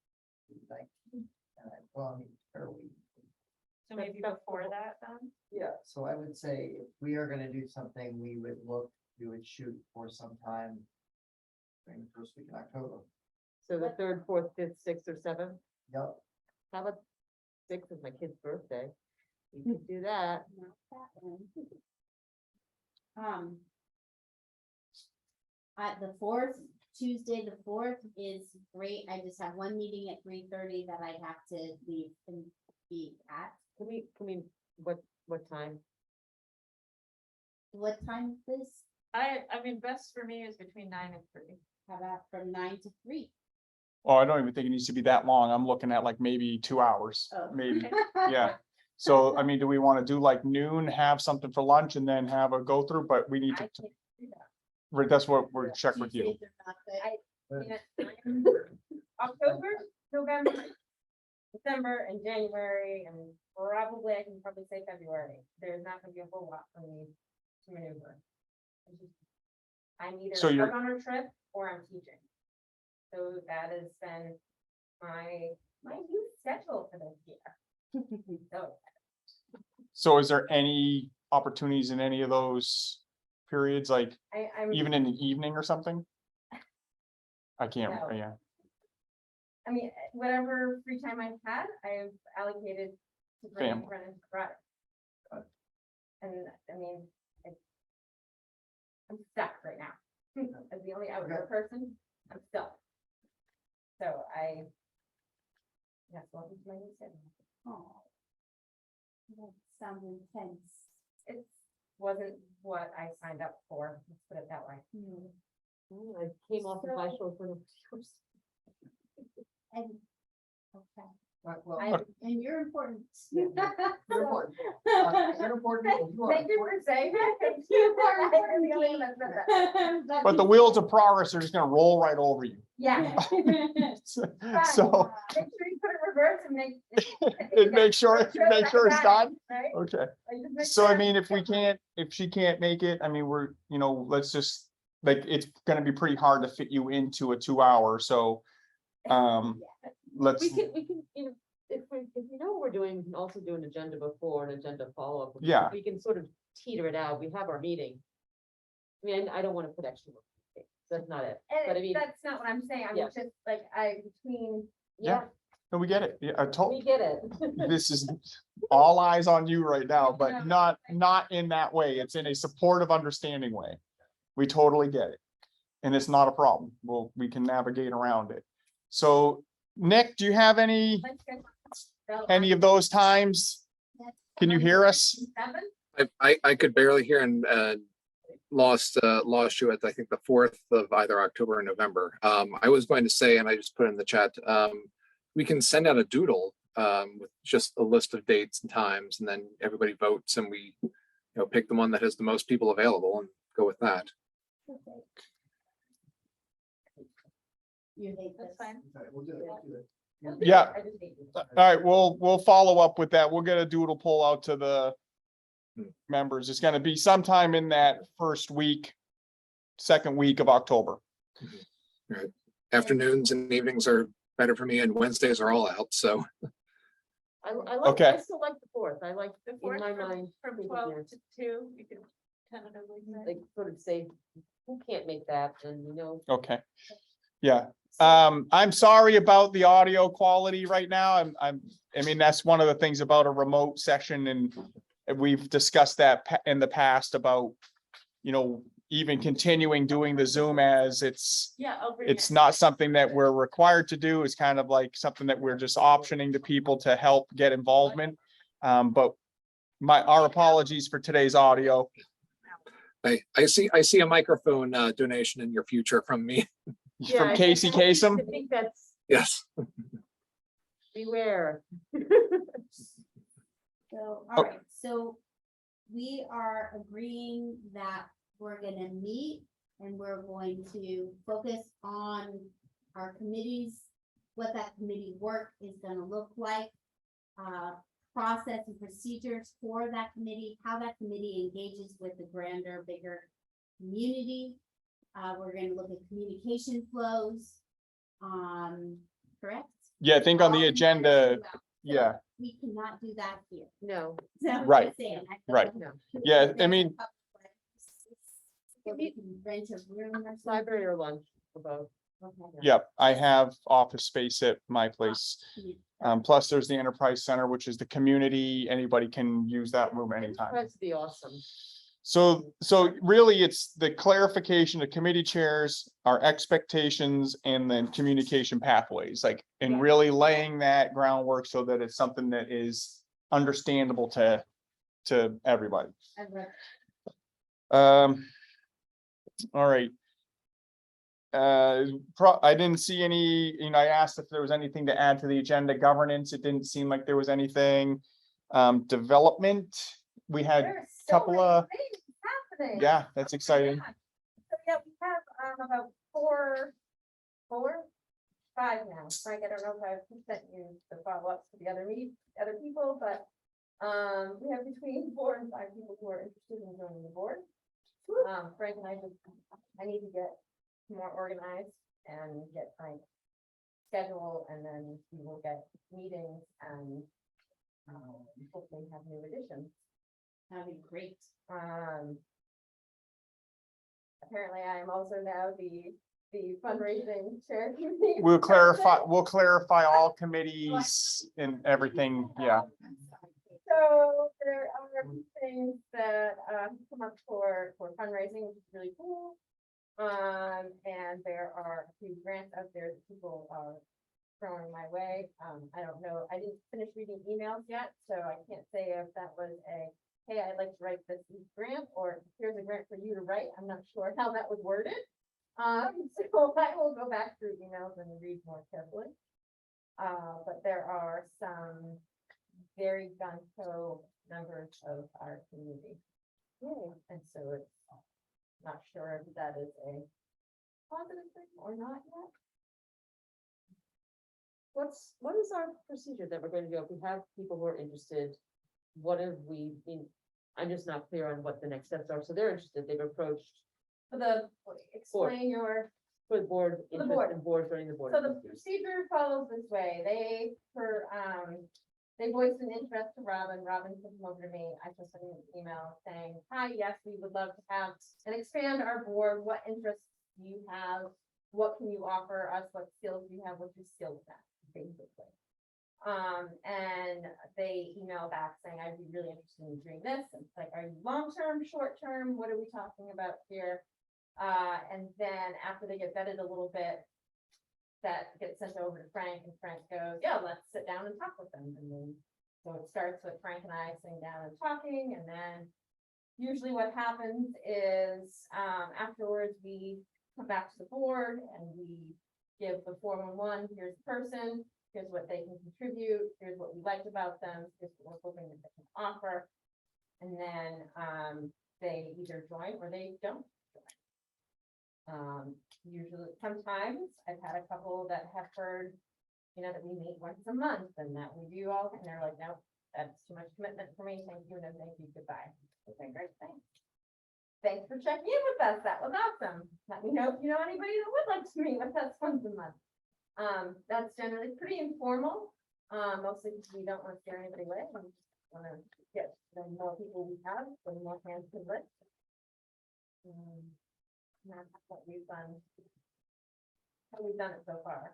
19, and I'm gone early. So maybe before that then? Yeah, so I would say if we are gonna do something, we would shoot for some time during the first week in October. So the 3rd, 4th, 5th, 6th, or 7th? Yep. How about 6th is my kid's birthday? We could do that. Not that one. The 4th, Tuesday, the 4th is great. I just have one meeting at 3:30 that I have to leave and be at. Can we, what time? What time is this? I mean, best for me is between 9 and 3. How about from 9 to 3? Oh, I don't even think it needs to be that long. I'm looking at like maybe 2 hours, Oh. maybe, yeah. So, I mean, do we want to do like noon, have something for lunch and then have a go through, but we need I to, can't do that. right, that's what we're check with you. Tuesdays are not good. October, November, December, and January, and I can probably say February. There's not gonna be a whole lot for me to maneuver. I'm So either you're- out on a trip or I'm teaching. So that has been my new schedule for this year. So So is there any opportunities in any of those periods, like I'm, even in the evening or something? I can't, No. yeah, I mean, whatever free time I've had, I've allocated to bring Family. Brennan to product. And I mean, I'm stuck right now. As the only outdoor person, I'm stuck. So yes, welcome to my new schedule. Oh. That sounds intense. It wasn't what I signed up for, let's put it that way. I came off of my show for the. And, okay, Well, and you're important. you're important. You're important. and you are Thank you for important. saying that. Thank you for But the wheels of progress are just gonna roll right over you. Yeah. So Make sure you put it reverse and make. and make sure it's done. Right? Okay. Like, just make So I sure. mean, if she can't make it, I mean, we're, let's just, like, it's gonna be pretty hard to fit you into a 2 hour, so. Let's, We can, if we know what we're doing, we can also do an agenda before, an agenda follow-up. Yeah. We can sort of teeter it out. We have our meeting. I mean, I don't want to put extra work. That's not it. But I mean, That's not what I'm saying. I'm Yeah. just like, between. yeah, no, we get it. Yeah, I told, we get it. this is all eyes on you right now, but not in that way. It's in a supportive, understanding way. We totally get it. And it's not a problem. We can navigate around it. So, Nick, do you have any of those times? Can you hear us? I could barely hear and lost you at, I think, the 4th of either October or November. I was going to say, and I just put in the chat, we can send out a doodle with just a list of dates and times, and then everybody votes and we pick the one that has the most people available and go with that. You hate That's this. fine. We'll do it. We'll do it. Yeah. All right, we'll follow up with that. We'll get a doodle pull out to the members. It's gonna be sometime in that second week of October. Afternoons and evenings are better for me, and Wednesdays are all out, so. I like, Okay. I still like the 4th. I like, The in fourth my from- mind, From thinking 12 here, to 2, you can tentatively say. like, sort of say, who can't make that, and Okay. Yeah. I'm sorry about the audio quality right now. I mean, that's one of the things about a remote session, and we've discussed that in the past about, even continuing doing the Zoom as it's not something that we're required to do. It's kind of like something that we're just optioning to people to help get involvement. But our apologies for today's audio. I see a microphone donation in your future from me. From I Casey think- Kasem. I think that's Yes. beware. So, all right, so we are agreeing that we're gonna meet and we're going to focus on our committees, what that committee work is gonna look like, process and procedures for that committee, how that committee engages with the grander, bigger community. We're gonna look at communication flows, correct? Yeah, I think on the agenda, yeah, We cannot do that here. No, So I'm Right, just saying, I feel right. like no. yeah, I mean, Or we can rent a room or something. Library or lunch, or both. Okay. yep, I have office space at my place. Yeah. Plus there's the Enterprise Center, which is the community. Anybody can use that room anytime. That'd be awesome. So really it's the clarification of committee chairs, our expectations, and then communication pathways, like, and Yeah. really laying that groundwork so that it's something that is understandable to everybody. I've read- All right. I didn't see any, I asked if there was anything to add to the agenda. Governance, it didn't seem like there was anything. Development, we had There's so couple many of, things happening. yeah, that's exciting. So yeah, we have about five now. Frank, I don't know if I've sent you the follow-ups to the other people, but we have between 4 and 5 people who are interested in joining the board. Frank and I need to get more organized and get my schedule, and then we will get meetings and hopefully have new additions. That'd be great. Apparently I am also now the fundraising chair. We'll clarify all committees and everything, yeah. So there are a few things that come up for fundraising, which is really cool. And there are a few grants out there that people are throwing my way. I don't know, I didn't finish reading emails yet, so I can't say if that was hey, I'd like to write this grant, or here's a grant for you to write. I'm not sure how that was worded. So I will go back through emails and read more carefully. But there are some very gun-ho members of our community. And so it's not sure if that is a positive thing or not yet. What is our procedure that we're going to do? If we have people who are interested, what have we been? I'm just not clear on what the next steps are. So they're interested, they've approached For the, explain your, for the board, For the interest board. in board, joining the board. so the procedure follows this way. They voiced an interest to Robin sent them over to me. I just sent an email saying, hi, yes, we would love to have and expand our board. What interests do you have? What can you offer us? What skills do you have? What's your skill set, basically? And they email back saying, I'd be really interested in doing this. And it's like, are you long-term, short-term? What are we talking about here? And then after they get vetted a little bit, that gets sent over to Frank, and Frank goes, yeah, let's sit down and talk with them. And then, so it starts with Frank and I sitting down and talking, and then usually what happens is, afterwards, we come back to the board and we give the 411, here's the person, here's what they can contribute, here's what we liked about them, here's what we're hoping that they can offer. And then, they either join or they don't. Usually, sometimes I've had a couple that have heard, that we meet once a month and that we do all, and they're like, no, that's too much commitment for me. Thank you, no, thank you, goodbye. Okay, great, thanks. Thanks for checking in with us. That was awesome. Let me know if you know anybody that would like to meet with us once a month. That's generally pretty informal, mostly because we don't want to scare anybody away. We just want to get the more people we have, the more hands to lift. And that's what we've done. How we've done it so far.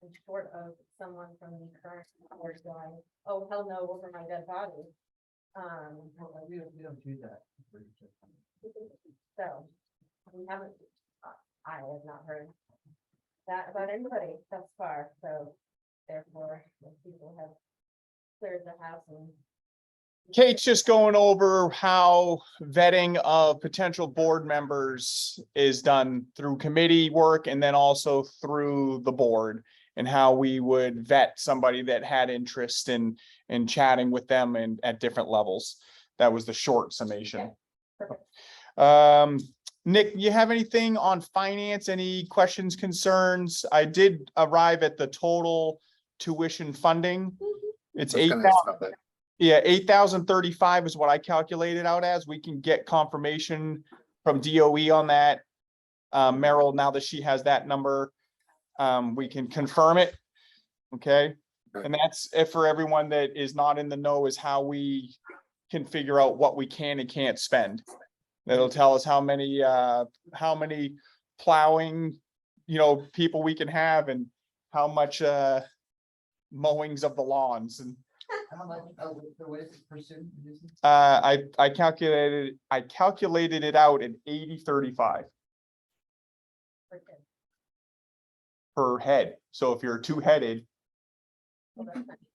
And short of someone from the current board going, oh, hell no, over my dead body. We don't do that. So we haven't, I have not heard that about anybody thus far, so therefore, most people have cleared the house and Kate's just going over how vetting of potential board members is done through committee work and then also through the board, and how we would vet somebody that had interest in chatting with them and at different levels. That was the short summation. Nick, you have anything on finance? Any questions, concerns? I did arrive at the total tuition funding. It's I was gonna ask about that. Yeah, 8,035 is what I calculated out as. We can get confirmation from DOE on that. Merrill, now that she has that number, we can confirm it. Okay. Okay. And that's if for everyone that is not in the know, is how we can figure out what we can and can't spend. That'll tell us how many plowing, people we can have, and how much mowings of the lawns. And How much, what is it per student? I calculated it out at 80-35 per head. So if you're two-headed,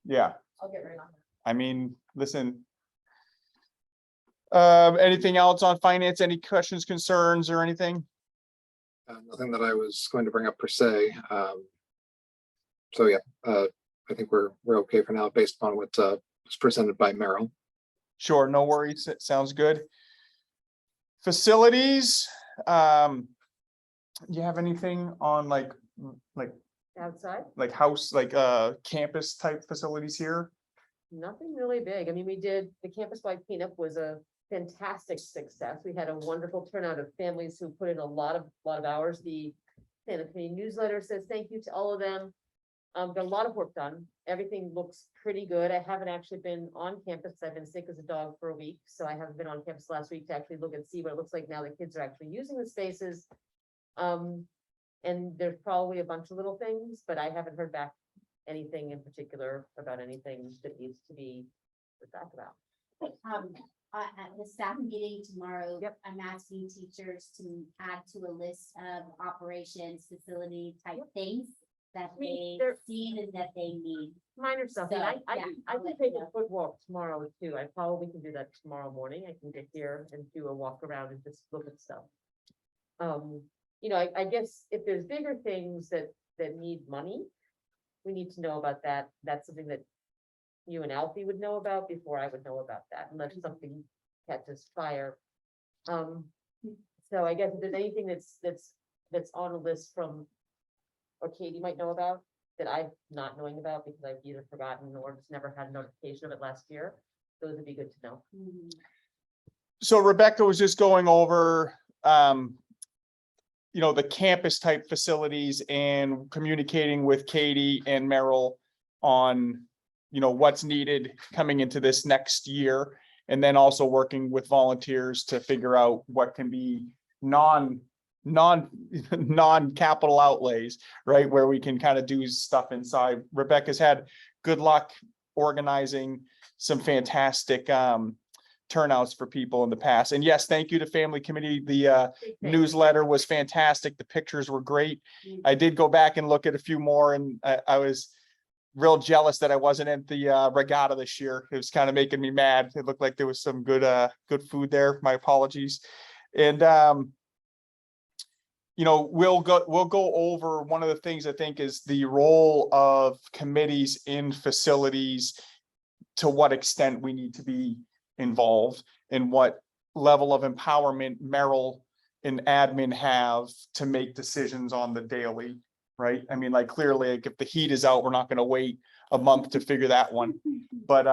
yeah, I'll get right on that. I mean, listen. Anything else on finance? Any questions, concerns, or anything? Nothing that I was going to bring up per se. So yeah, I think we're okay for now based upon what was presented by Merrill. Sure, no worries. It sounds good. Facilities, you have anything on like Outside, house, campus type facilities here? nothing really big. I mean, the campus-wide cleanup was a fantastic success. We had a wonderful turnout of families who put in a lot of hours. The Santa Community newsletter says thank you to all of them. Got a lot of work done. Everything looks pretty good. I haven't actually been on campus. I've been sick as a dog for a week, so I haven't been on campus last week to actually look and see what it looks like now that kids are actually using the spaces. And there's probably a bunch of little things, but I haven't heard back anything in particular about anything that needs to be talked about. At the staff meeting tomorrow, Yep. I'm asking teachers to add to a list of operations, facility type things that I mean, they there- see and that they need. Minor stuff, and So, I yeah, can, I I'll can let take you a know. foot walk tomorrow too, I probably can do that tomorrow morning, I can get here and do a walk around and just look at stuff. I guess if there's bigger things that need money, we need to know about that, that's something that you and Alfie would know about before I would know about that, unless something catches fire. So I guess if there's anything that's on a list from, or Katie might know about, that I'm not knowing about because I've either forgotten or just never had a notification of it last year, those would be good to know. So Rebecca was just going over, the campus type facilities and communicating with Katie and Merrill on, what's needed coming into this next year. And then also working with volunteers to figure out what can be non-capital outlays, right? Where we can kind of do stuff inside. Rebecca's had good luck organizing some fantastic turnouts for people in the past. And yes, thank you to Family Committee. The newsletter was fantastic. The pictures were great. I did go back and look at a few more, and I was real jealous that I wasn't at the regatta this year. It was kind of making me mad. It looked like there was some good food there. My apologies. And we'll go over one of the things I think is the role of committees in facilities, to what extent we need to be involved, and what level of empowerment Merrill and admin have to make decisions on the daily, right? I mean, like clearly, like if the heat is out, we're not gonna wait a month to figure that one. But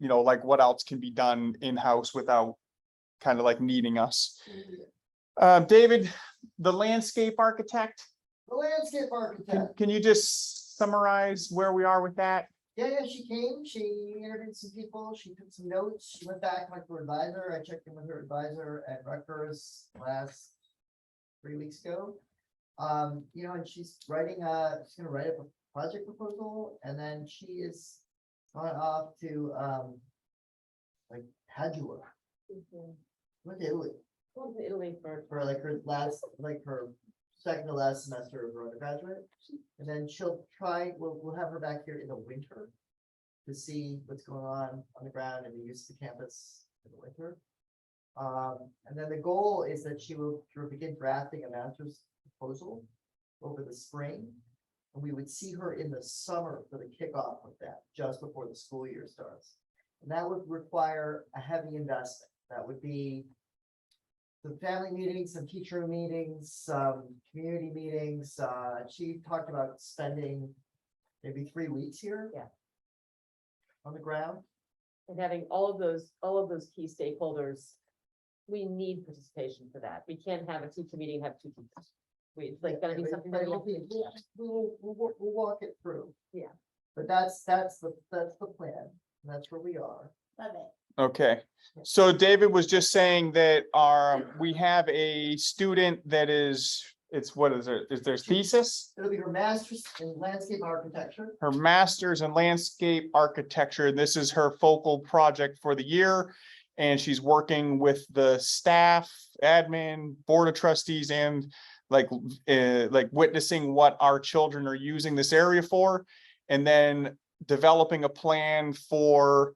like what else can be done in-house without kind of like needing us. David, the landscape architect, The landscape architect. can you just summarize where we are with that? Yeah, she came, she interviewed some people, she took some notes, she went back like her advisor, I checked in with her advisor at Rutgers last 3 weeks ago. And she's she's gonna write up a project proposal, and then she is going off to, like Padua, went to Italy Going to Italy for for like her last, like her second to last semester of her undergraduate. And then we'll have her back here in the winter to see what's going on the ground and the use of the campus in the winter. And then the goal is that she will begin drafting a master's proposal over the spring. And we would see her in the summer for the kickoff of that, just before the school year starts. And that would require a heavy investment. That would be some family meetings, some teacher meetings, some community meetings. She talked about spending maybe 3 weeks here. Yeah. On the ground. and having all of those key stakeholders. We need participation for that. We can't have a teacher meeting, and have 2 teachers. It's like gonna be something that we have to. We'll walk it through. Yeah. But that's the plan. That's where we are. Love it. Okay, so David was just saying that we have a student that what is it? Is their thesis? It'll be her master's in landscape architecture. Her master's in landscape architecture. This is her focal project for the year. And she's working with the staff, admin, board of trustees, and like witnessing what our children are using this area for. And then developing a plan for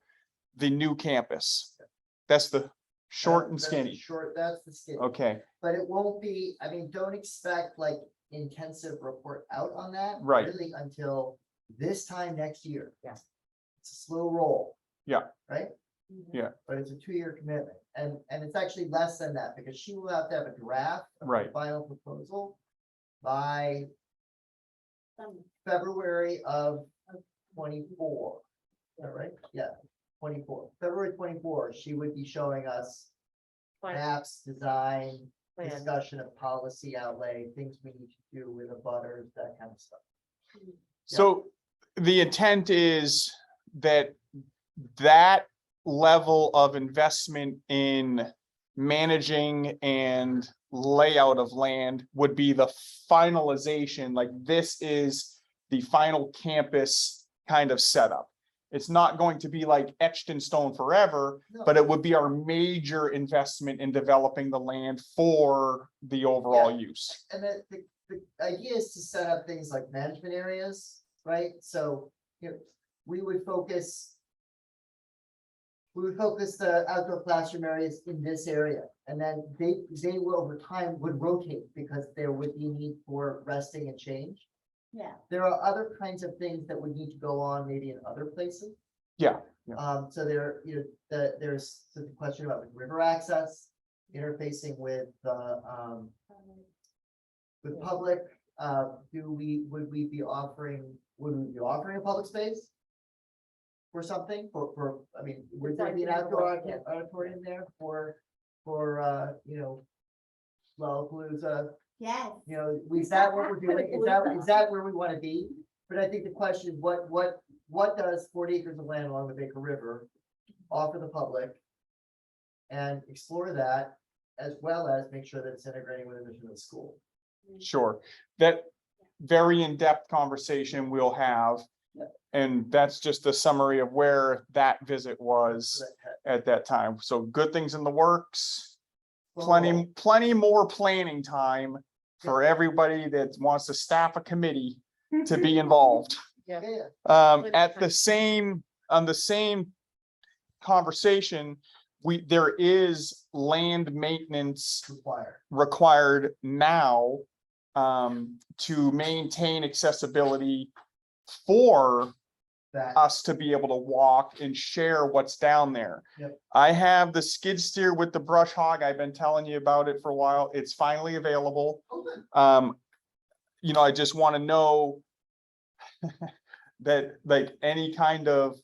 the new campus. That's the short and That's the skinny. That's the skinny. Okay, But it won't be, don't expect like intensive report out on that. Right. Really until this time next year. Yeah. It's a slow roll. Yeah. Right? Yeah. But it's a 2-year commitment, and it's actually less than that, because she will have to have a draft of the Right. final proposal by Summer. February of 24. Is that right? Yeah, 24, February 24, she would be showing us Plan. maps, design, Plan. discussion of policy outlay, things we need to do with the butters, that kind of stuff. so the intent is that level of investment in managing and layout of land would be the finalization, like this is the final campus kind of setup. It's not going to be like etched in stone forever, No. but it would be our major investment in developing the land for the overall use. And the idea is to set up things like management areas, right? So, we would focus. We would focus the outdoor classroom areas in this area, and then they will over time would rotate because there would be need for resting and change. Yeah. There are other kinds of things that would need to go on maybe in other places. Yeah. So there, there's the question about river access, interfacing with the, with public, would we be offering a public space? For something, I mean, would there be an outdoor auditorium there for, Lollapalooza? Yes. Is that what we're doing? Is that where we want to be? But I think the question is, what does 40 acres of land along the Baker River offer the public? And explore that, as well as make sure that it's integrating with the mission of the school. Sure, that very in-depth conversation we'll have. And that's just a summary of where that visit was at that time. So good things in the works. Plenty more planning time for everybody that wants to staff a committee to be involved. Yeah. At the same, on the same conversation, there is land maintenance required now to maintain accessibility for us to be able to walk and share what's down there. Yep. I have the skid steer with the brush hog. I've been telling you about it for a while. It's finally available. I just want to know that like any kind of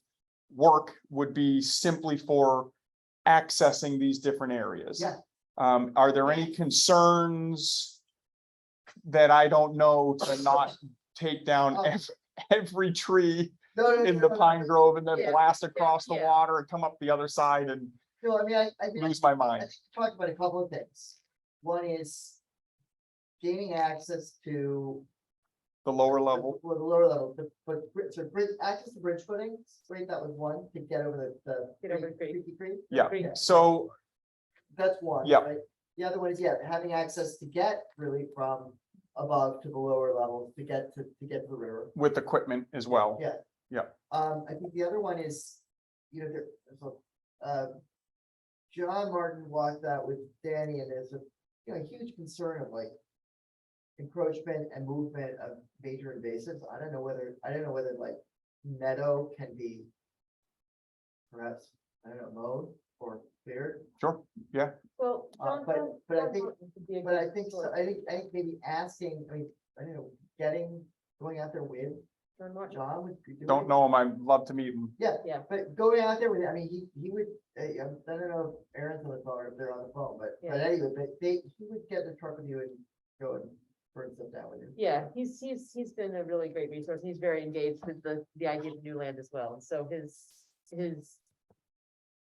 work would be simply for accessing these different areas. Yeah. Are there any concerns that I don't know to not take down every tree in the pine grove and then blast across the water and come up the other side and I lose my I mind? think we talked about a couple of things. One is gaining access to The lower level, the lower level, access to bridge footings, right? That was one, to get over Get over the creek. Creaky Creek. yeah, Creek. so, That's one, Yeah. right? The other one is, having access to get really from above to the lower levels to get to the river. with equipment as well. Yeah. I think the other one is, John Martin walked that with Danny, and there's a huge concern of like encroachment and movement of major invasives. I don't know whether like meadow can be perhaps, mowed or cleared. Sure, yeah, Well. But I think maybe asking, I don't know, going out there with John would. don't know him. I'd love to meet him. Yeah, Yeah. but going out there with, he would, I don't know if Aaron's on the phone or if they're on the phone, but anyway, he would get in the truck with you and go and burn stuff down with you. Yeah, he's been a really great resource. He's very engaged with the idea of new land as well. And so his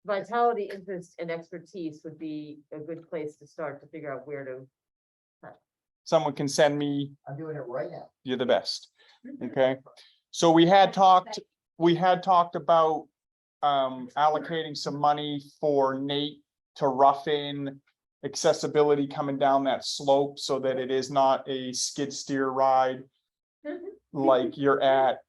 vitality, interest, and expertise would be a good place to start to figure out where to. Someone can send me, I'm doing it right now. you're the best. Okay, so we had talked about allocating some money for Nate to rough in accessibility coming down that slope so that it is not a skid steer ride like you're at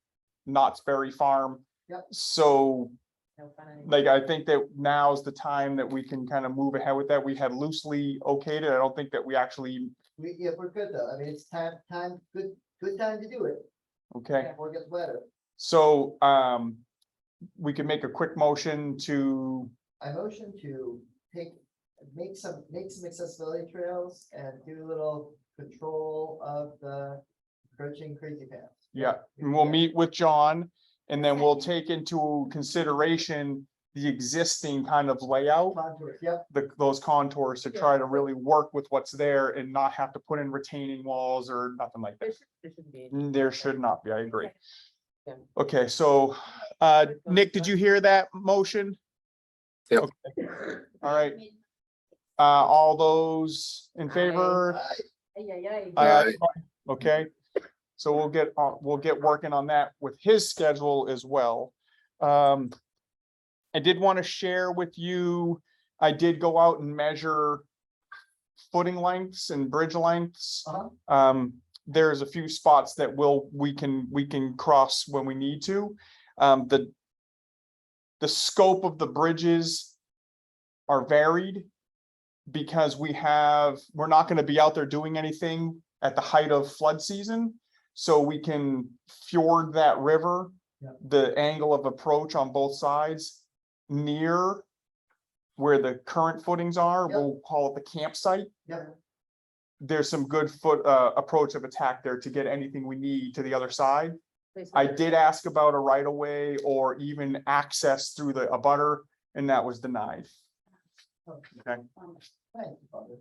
Knott's Berry Farm. Yep. So No fun anymore. like, I think that now's the time that we can kind of move ahead with that. We had loosely okayed it. I don't think that we actually, We're good though. It's time, good time to do it. okay. Before it gets wetter. So, we can make a quick motion to, I motion to make some accessibility trails and do a little control of the approaching crazy paths. yeah, and we'll meet with John. And then we'll take into consideration the existing kind of layout, Contours, yep. those contours to try to really work with what's there and not have to put in retaining walls or nothing like that. There shouldn't be. There should not be, I agree. Yeah. Okay, so, Nick, did you hear that motion? Yep. Okay. All right, all those in favor? Aye. Okay, so we'll get working on that with his schedule as well. I did want to share with you, I did go out and measure footing lengths and bridge lengths. Uh-huh. there's a few spots that we can cross when we need to. The scope of the bridges are varied because we're not gonna be out there doing anything at the height of flood season. So we can fjord that river, Yeah. the angle of approach on both sides near where the current footings are, Yeah. we'll call it the campsite. Yeah. There's some good approach of attack there to get anything we need to the other side. Please I hold it. did ask about a right of way or even access through a butter, and that was denied. Okay, Thank you, Father.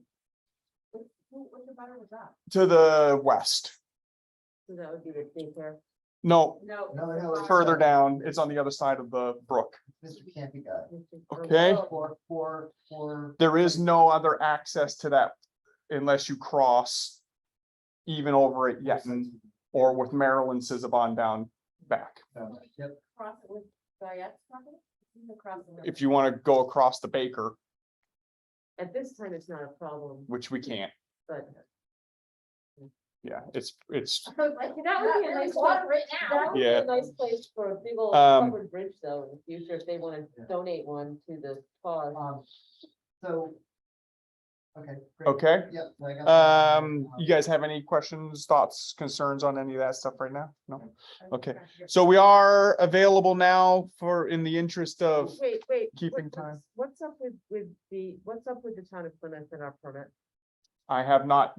What about was that? to the west. So that would be the daycare. No, No. No, it's, further down, it's on the other side of the brook. Mr. Campy guy. Okay. For. There is no other access to that unless you cross even over at Yetton or with Maryland Cizzabon down back. Yep. Cross it with Guyette's property? Across the river. If you want to go across the Baker, At this time, it's not a problem, which we can't, but. yeah, it's, That would be a nice place. That would be Yeah. a nice place for a big old Um, covered bridge though, in the future, if they wanna donate one to the cause. So. Okay. great. okay. Yep. I got that. You guys have any questions, thoughts, concerns on any of that stuff right now? No? Okay, so we are available now in the interest of, Wait. keeping what's- time. What's up with the town of Plymouth and our permit? I have not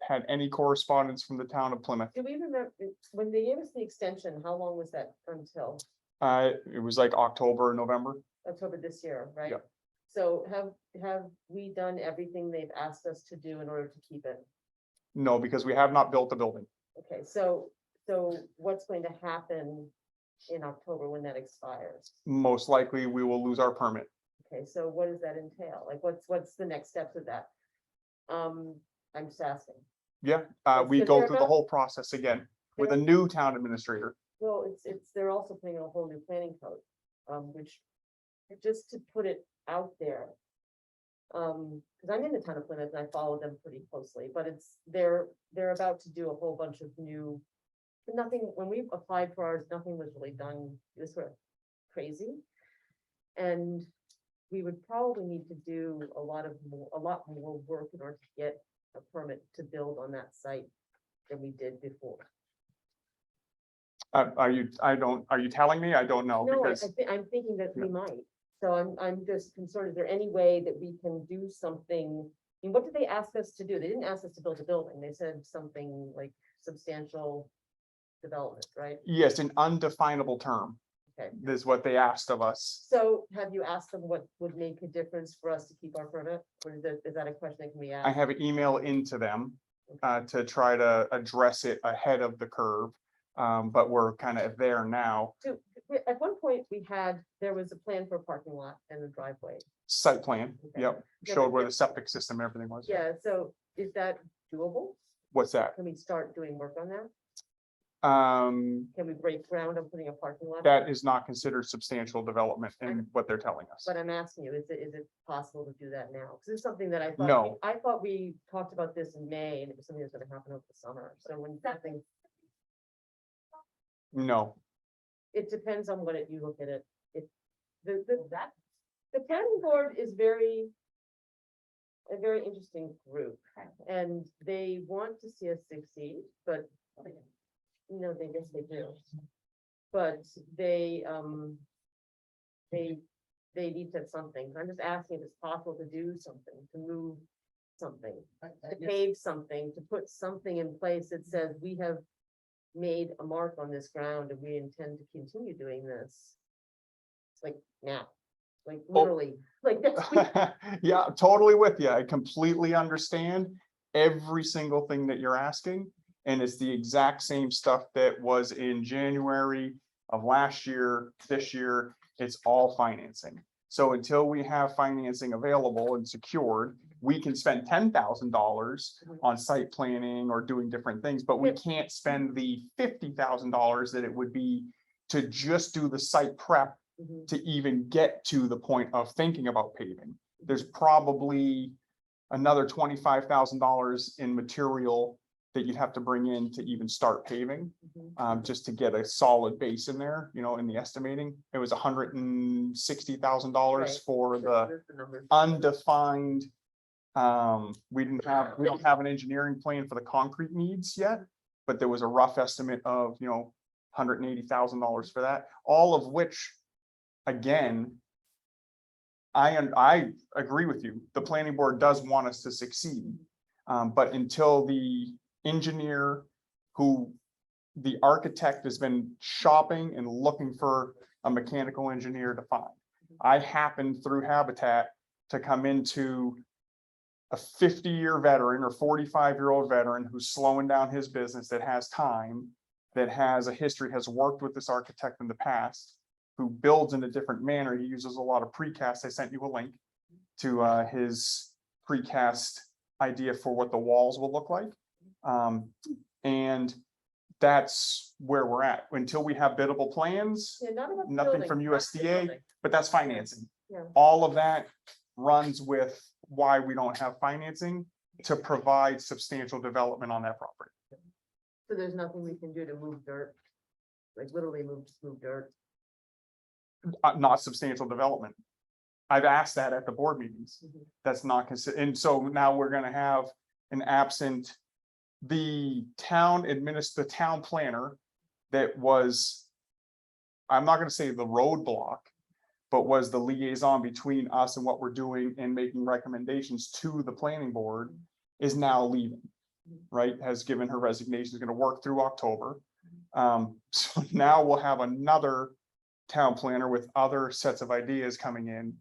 had any correspondence from the town of Plymouth. Do we remember, when they gave us the extension, how long was that until? It was like October, November. October this year, right? Yep. So have we done everything they've asked us to do in order to keep it? No, because we have not built the building. Okay, so what's going to happen in October when that expires? Most likely, we will lose our permit. Okay, so what does that entail? Like, what's the next steps of that? I'm just asking. Yeah, Yes, we because go they're through the about- whole process again with a new town administrator. Well, they're also putting in a whole new planning code, which, just to put it out there. Because I'm in the town of Plymouth and I follow them pretty closely, but they're about to do a whole bunch of new. Nothing, when we applied for ours, nothing was really done, it was sort of crazy. And we would probably need to do a lot more work in order to get a permit to build on that site than we did before. Are you telling me? I don't know No, because I'm thinking that we Yeah. might, so I'm just concerned, is there any way that we can do something? I mean, what did they ask us to do? They didn't ask us to build a building, they said something like substantial development, right? yes, an undefinable term Okay, is what they asked of us. so have you asked them what would make a difference for us to keep our permit, or is that a question that can be I asked? have an email into them to try to address it ahead of the curve. But we're kind of there now. At one point, there was a plan for a parking lot and a driveway. Site plan, Okay. yep, Yeah, showed but where that- the septic system and everything was. Yeah, so is that doable? What's that? Can we start doing work on that? Can we break ground on putting a parking lot? That is not considered substantial development in what they're telling us. But I'm asking you, is it possible to do that now? Because it's something that No. I thought we talked about this in May and it was something that's gonna happen over the summer. So when something, No, it depends on you look at it. The planning board is a very interesting group. And they want to see us succeed, but they guess they do. But they need to have something. I'm just asking if it's possible to do something, to move something, to pave something, to put something in place that says we have made a mark on this ground and we intend to continue doing this. Like now, like literally, like that's. yeah, totally with you. I completely understand every single thing that you're asking. And it's the exact same stuff that was in January of last year, this year, it's all financing. So until we have financing available and secured, we can spend $10,000 on site planning or doing different things, but we can't spend the $50,000 that it would be to just do the site prep Mhm. to even get to the point of thinking about paving. There's probably another $25,000 in material that you'd have to bring in to even start paving, Mhm. just to get a solid base in there, you know, in the estimating. It was $160,000 Right. for Sure, the there's the number. undefined. We don't have an engineering plan for the concrete needs yet, but there was a rough estimate of, you know, $180,000 for that, all of which, again, I agree with you. The planning board does want us to succeed. But until the engineer the architect has been shopping and looking for a mechanical engineer to find. I happened through Habitat to come into a 50-year veteran or 45-year-old veteran who's slowing down his business, that has time, that has a history, has worked with this architect in the past, who builds in a different manner. He uses a lot of precast. I sent you a link to his precast idea for what the walls will look like. And that's where we're at. Until we have biddable plans, Yeah, not about the nothing building, from not the USDA, building. but that's financing. Yeah. All of that runs with why we don't have financing to provide substantial development on that property. So there's nothing we can do to move dirt, like literally move dirt. Not substantial development. I've asked that at the board meetings. Mhm. That's not considered. And so now we're gonna have an absent, the town planner that was, I'm not gonna say the roadblock, but was the liaison between us and what we're doing and making recommendations to the planning board, is now leaving. Right, has given her resignation, is gonna work through October. So now we'll have another town planner with other sets of ideas coming in,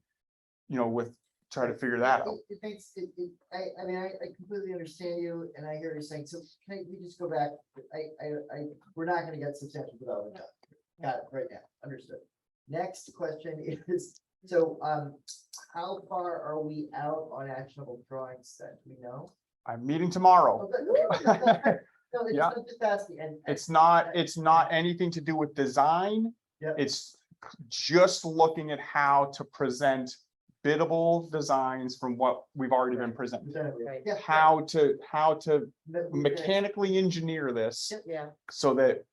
you know, with, try to figure that out. It makes, I mean, I completely understand you and I hear you saying, so can we just go back? We're not gonna get substantial development done. Got it right now, understood. Next question is, so, how far are we out on actionable drawings that we know? I'm meeting tomorrow. No, it's Yeah. just asking, and. It's not anything to do with design. Yeah. It's just looking at how to present biddable designs from what we've already been presented. Right. Yeah. How to That we can- mechanically engineer this Yeah, so that,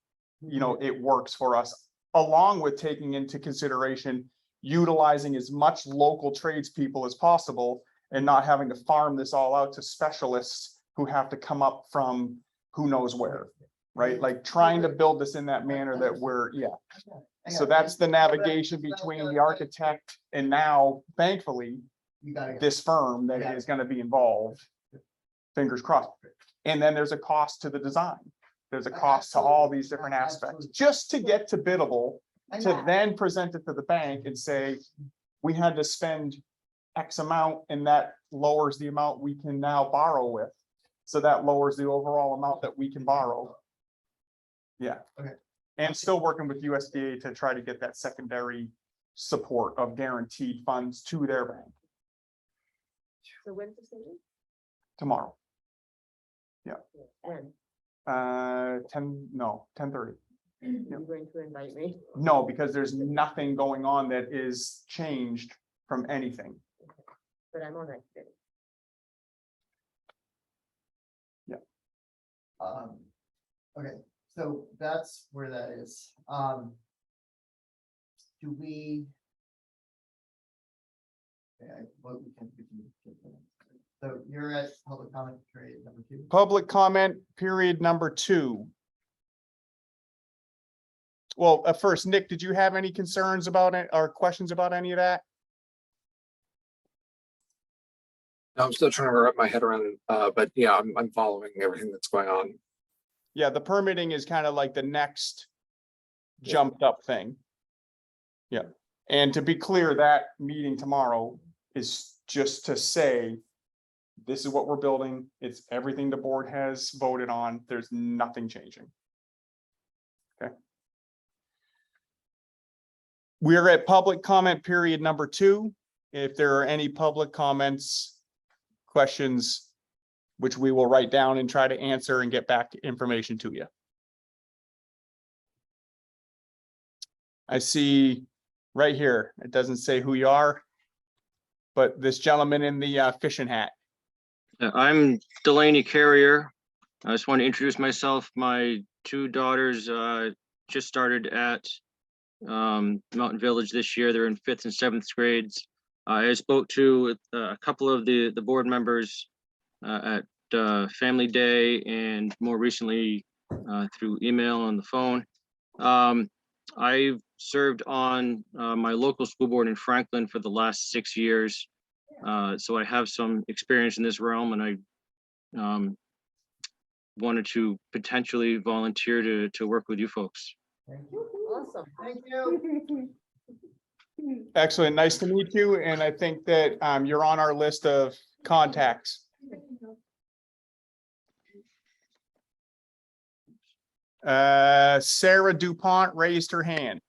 you know, it works for us, along with taking into consideration utilizing as much local tradespeople as possible and not having to farm this all out to specialists who have to come up from who knows where, right? Like trying to build this in that manner that we're, yeah. So that's the navigation between the architect and now, thankfully, You gotta get. this firm that is gonna be involved. Fingers crossed. And then there's a cost to the design. There's a cost to all these different aspects, just to get to biddable, to then present it to the bank and say, we had to spend X amount and that lowers the amount we can now borrow with. So that lowers the overall amount that we can borrow. Yeah. Okay. And still working with USDA to try to get that secondary support of guaranteed funds to their bank so when's this meeting? tomorrow. And 10:30. you're going to invite me? No, because there's nothing going on that is changed from anything. But I'm on that committee. Okay, so that's where that is. Do we? Yeah, what we can. So you're at public comment period number 2. Public comment period number 2. Well, first, Nick, did you have any concerns about it or questions about any of that? I'm still trying to wrap my head around it, but yeah, I'm following everything that's going on. Yeah, the permitting is kind of like the next jumped up thing. Yeah, and to be clear, that meeting tomorrow is just to say, this is what we're building. It's everything the board has voted on. There's nothing changing. Okay. We're at public comment period number 2. If there are any public comments, questions, which we will write down and try to answer and get back information to you. I see right here, it doesn't say who you are, but this gentleman in the fishing hat. I'm Delaney Carrier, I just want to introduce myself. My two daughters just started at Mountain Village this year. They're in 5th and 7th grades. I spoke to a couple of the board members at Family Day and more recently through email on the phone. I've served on my local school board in Franklin for the last 6 years. So I have some experience in this realm, and I wanted to potentially volunteer to work with you folks. Thank you. Awesome. Thank you. Excellent. Nice to meet you. And I think that you're on our list of contacts. Sarah DuPont raised her hand.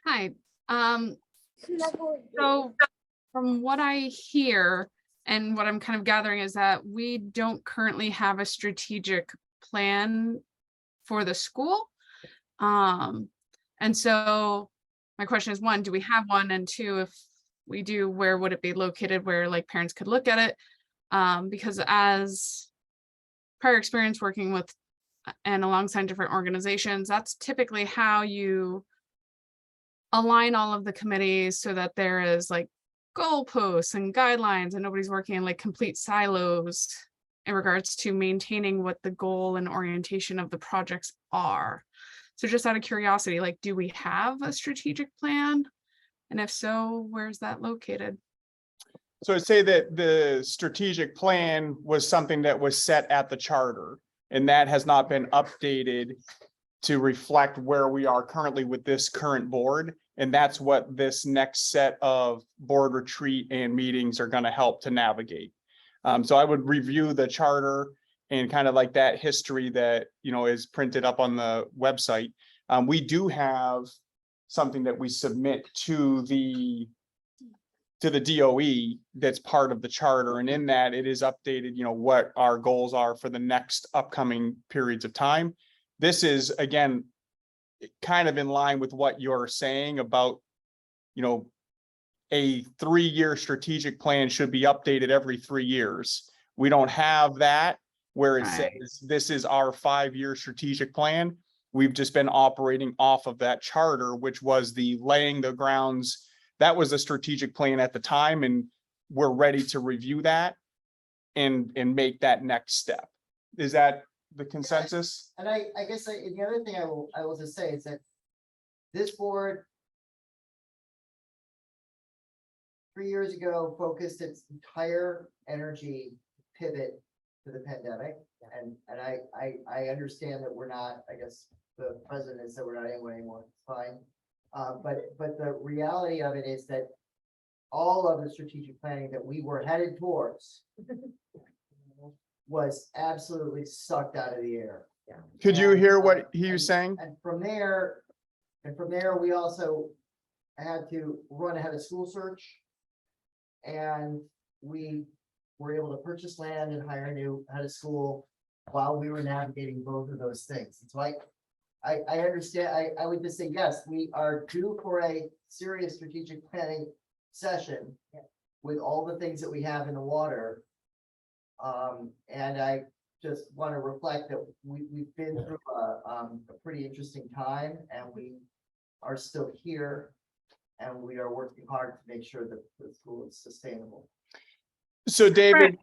Hi, so from what I hear and what I'm kind of gathering is that we don't currently have a strategic plan for the school. And so my question is, one, do we have one? And two, if we do, where would it be located where like parents could look at it? Because as prior experience working with and alongside different organizations, that's typically how you align all of the committees so that there is like goalposts and guidelines and nobody's working in like complete silos in regards to maintaining what the goal and orientation of the projects are. So just out of curiosity, like, do we have a strategic plan? And if so, where's that located? So I'd say that the strategic plan was something that was set at the charter, and that has not been updated to reflect where we are currently with this current board. And that's what this next set of board retreat and meetings are going to help to navigate. So I would review the charter and kind of like that history that, you know, is printed up on the website. We do have something that we submit to the DOE that's part of the charter. And in that it is updated, you know, what our goals are for the next upcoming periods of time. This is, again, kind of in line with what you're saying about, you know, a 3-year strategic plan should be updated every 3 years. We don't have that where it Right. says this is our 5-year strategic plan. We've just been operating off of that charter, which was the laying the grounds. That was a strategic plan at the time, and we're ready to review that and make that next step. Is that the consensus? And I guess the other thing I will just say is that this board 3 years ago focused its entire energy pivot to the pandemic. And I understand that we're not, I guess the president said we're not anymore, it's fine. But the reality of it is that all of the strategic planning that we were headed towards was absolutely sucked out of the air. Could you And, hear what he was and- saying? And from there, we also had to run a head of school search. And we were able to purchase land and hire a new head of school while we were navigating both of those things. It's like, I understand, I would just say, yes, we are due for a serious strategic planning session with all the things that we have in the water. And I just want to reflect that we've been through a pretty interesting time, and we are still here. And we are working hard to make sure that the school is sustainable. So David,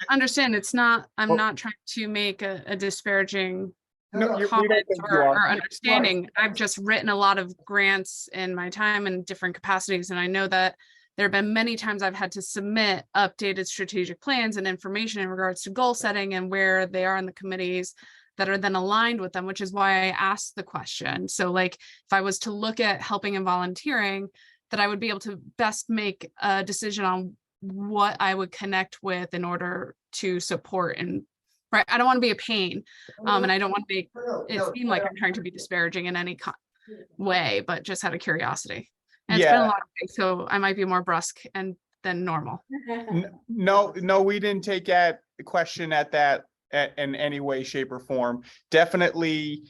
Understand, it's not, I'm Well- not trying to make a disparaging no, we don't comment think you or are. understanding. I've just written a lot of grants in my time in different capacities, and I know that there have been many times I've had to submit updated strategic plans and information in regards to goal setting and where they are in the committees that are then aligned with them, which is why I asked the question. So like, if I was to look at helping and volunteering, that I would be able to best make a decision on what I would connect with in order to support and, right, I don't want to be a pain. And I don't want to make it seem like I'm trying to be disparaging in any way, but just out of curiosity. And it's been a Yeah. lot of days, so I might be more brusque than normal. No, we didn't take that question at that in any way, shape, or form. Definitely.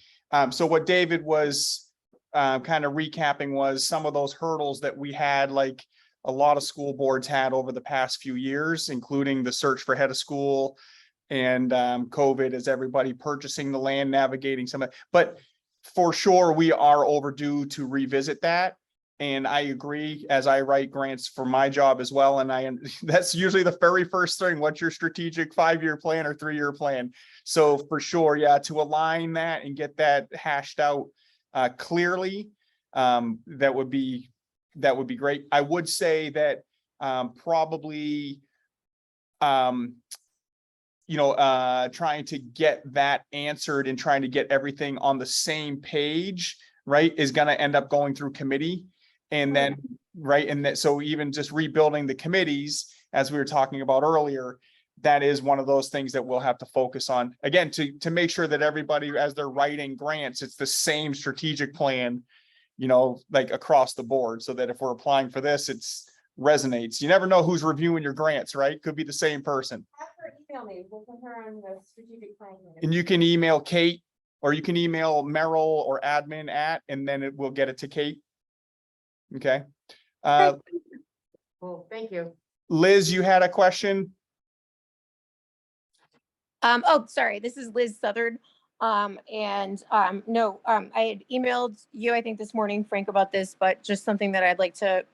So what David was kind of recapping was some of those hurdles that we had, like a lot of school boards had over the past few years, including the search for head of school, and COVID, as everybody purchasing the land, navigating some of, but for sure, we are overdue to revisit that. And I agree, as I write grants for my job as well, and that's usually the very first thing. What's your strategic 5-year plan or 3-year plan? So for sure, yeah, to align that and get that hashed out clearly, that would be great. I would say that probably trying to get that answered and trying to get everything on the same page, right, is going to end up going through committee. And then, right, and that, so even just rebuilding the committees, as we were talking about earlier, that is one of those things that we'll have to focus on, again, to make sure that everybody, as they're writing grants, it's the same strategic plan, like across the board, so that if we're applying for this, it's resonates. You never know who's reviewing your grants, right? Could be the same person. Have her email me, we'll put her on the strategic plan. And you can email Kate, or you can email Merrill or admin at, and then we'll get it to Kate. Okay. Cool, thank you. Liz, you had a question? Oh, sorry, this is Liz Southard. No, I had emailed you, I think this morning, Frank, about this, but just something that I'd like to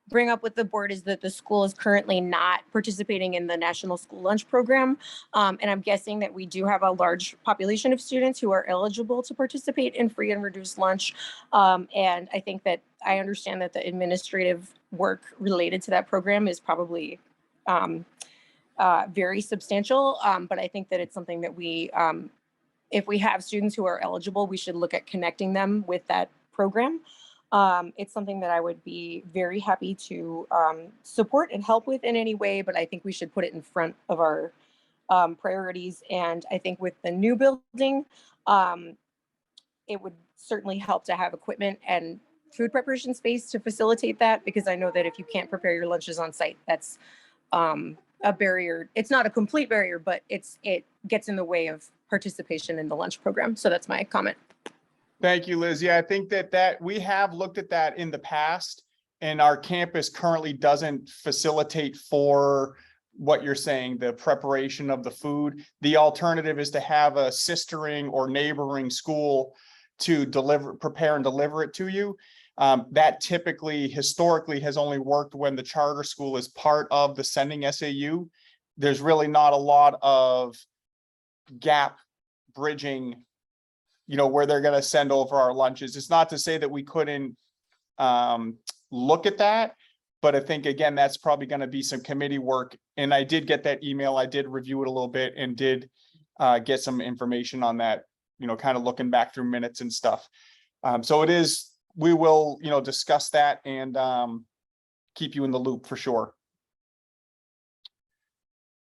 bring up with the board is that the school is currently not participating in the National School Lunch Program. And I'm guessing that we do have a large population of students who are eligible to participate in free and reduced lunch. And I think that I understand that the administrative work related to that program is probably very substantial. But I think that it's something that we, if we have students who are eligible, we should look at connecting them with that program. It's something that I would be very happy to support and help with in any way, but I think we should put it in front of our priorities. And I think with the new building, it would certainly help to have equipment and food preparation space to facilitate that, because I know that if you can't prepare your lunches on site, that's a barrier. It's not a complete barrier, but it gets in the way of participation in the lunch program. So that's my comment. Thank you, Liz. Yeah, I think that we have looked at that in the past, and our campus currently doesn't facilitate for what you're saying, the preparation of the food. The alternative is to have a sistering or neighboring school to prepare and deliver it to you. That typically, historically, has only worked when the charter school is part of the sending SAU. There's really not a lot of gap bridging, where they're going to send over our lunches. It's not to say that we couldn't look at that, but I think, again, that's probably going to be some committee work. And I did get that email. I did review it a little bit and did get some information on that, kind of looking back through minutes and stuff. So we will, discuss that and keep you in the loop for sure.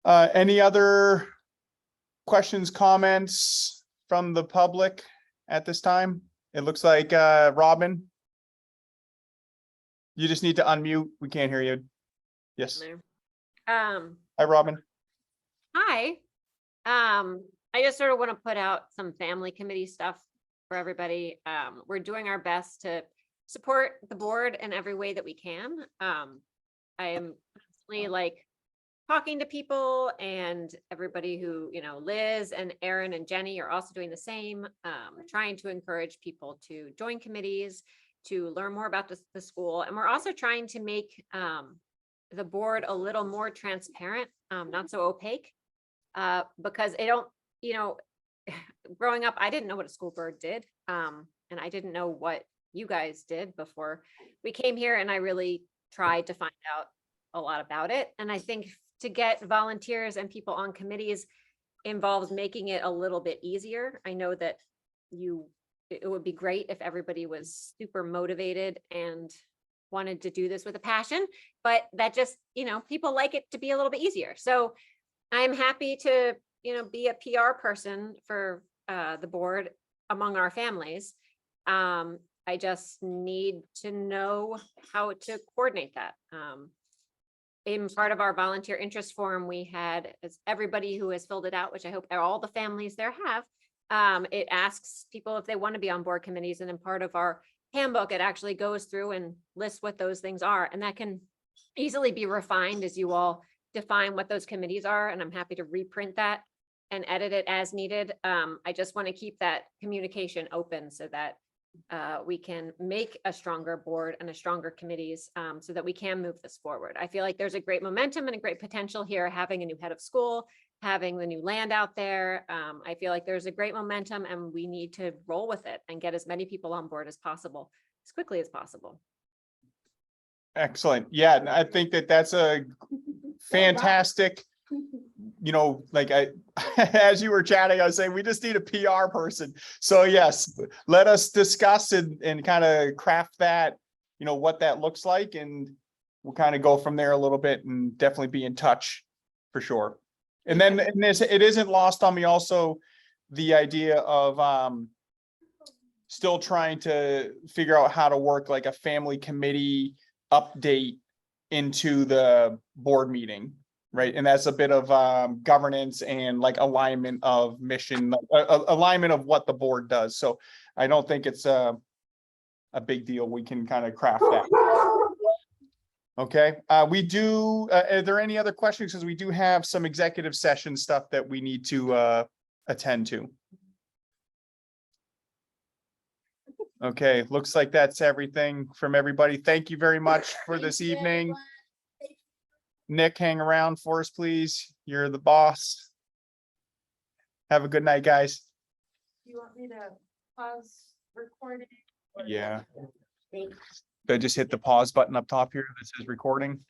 Any other questions, comments from the public at this time? It looks like Robin. You just need to unmute. We can't hear you. Yes. Hi, Robin. Hi. I just sort of want to put out some family committee stuff for everybody. We're doing our best to support the board in every way that we can. I am constantly talking to people, and everybody who, Liz and Aaron and Jenny are also doing the same, trying to encourage people to join committees, to learn more about the school. And we're also trying to make the board a little more transparent, not so opaque, because growing up, I didn't know what a school board did. And I didn't know what you guys did before we came here. And I really tried to find out a lot about it. And I think to get volunteers and people on committees involves making it a little bit easier. I know that it would be great if everybody was super motivated and wanted to do this with a passion, but that just, people like it to be a little bit easier. So I'm happy to, be a PR person for the board among our families. I just need to know how to coordinate that. In part of our volunteer interest form, we had, as everybody who has filled it out, which I hope all the families there have, it asks people if they want to be on board committees. And in part of our handbook, it actually goes through and lists what those things are. And that can easily be refined as you all define what those committees are, and I'm happy to reprint that and edit it as needed. I just want to keep that communication open so that we can make a stronger board and a stronger committees, so that we can move this forward. I feel like there's a great momentum and a great potential here, having a new head of school, having the new land out there. I feel like there's a great momentum and we need to roll with it and get as many people on board as possible, as quickly as possible. Excellent. Yeah, and I think that that's a fantastic, you know, like as you were chatting, I was saying, we just need a PR person. So yes, let us discuss and kind of craft that, you know, what that looks like, and we'll kind of go from there a little bit and definitely be in touch for sure. And then it isn't lost on me also, the idea of still trying to figure out how to work like a family committee update into the board meeting, right? And that's a bit of governance and like alignment of mission, alignment of what the board does. So I don't think it's a big deal. We can kind of craft that. Okay, we do, are there any other questions? Because we do have some executive session stuff that we need to attend to. Okay, looks like that's everything from everybody. Thank you very much for this evening. Nick, hang around for us, please. You're the boss. Have a good night, guys. You want me to pause recording? Yeah. I just hit the pause button up top here that says recording.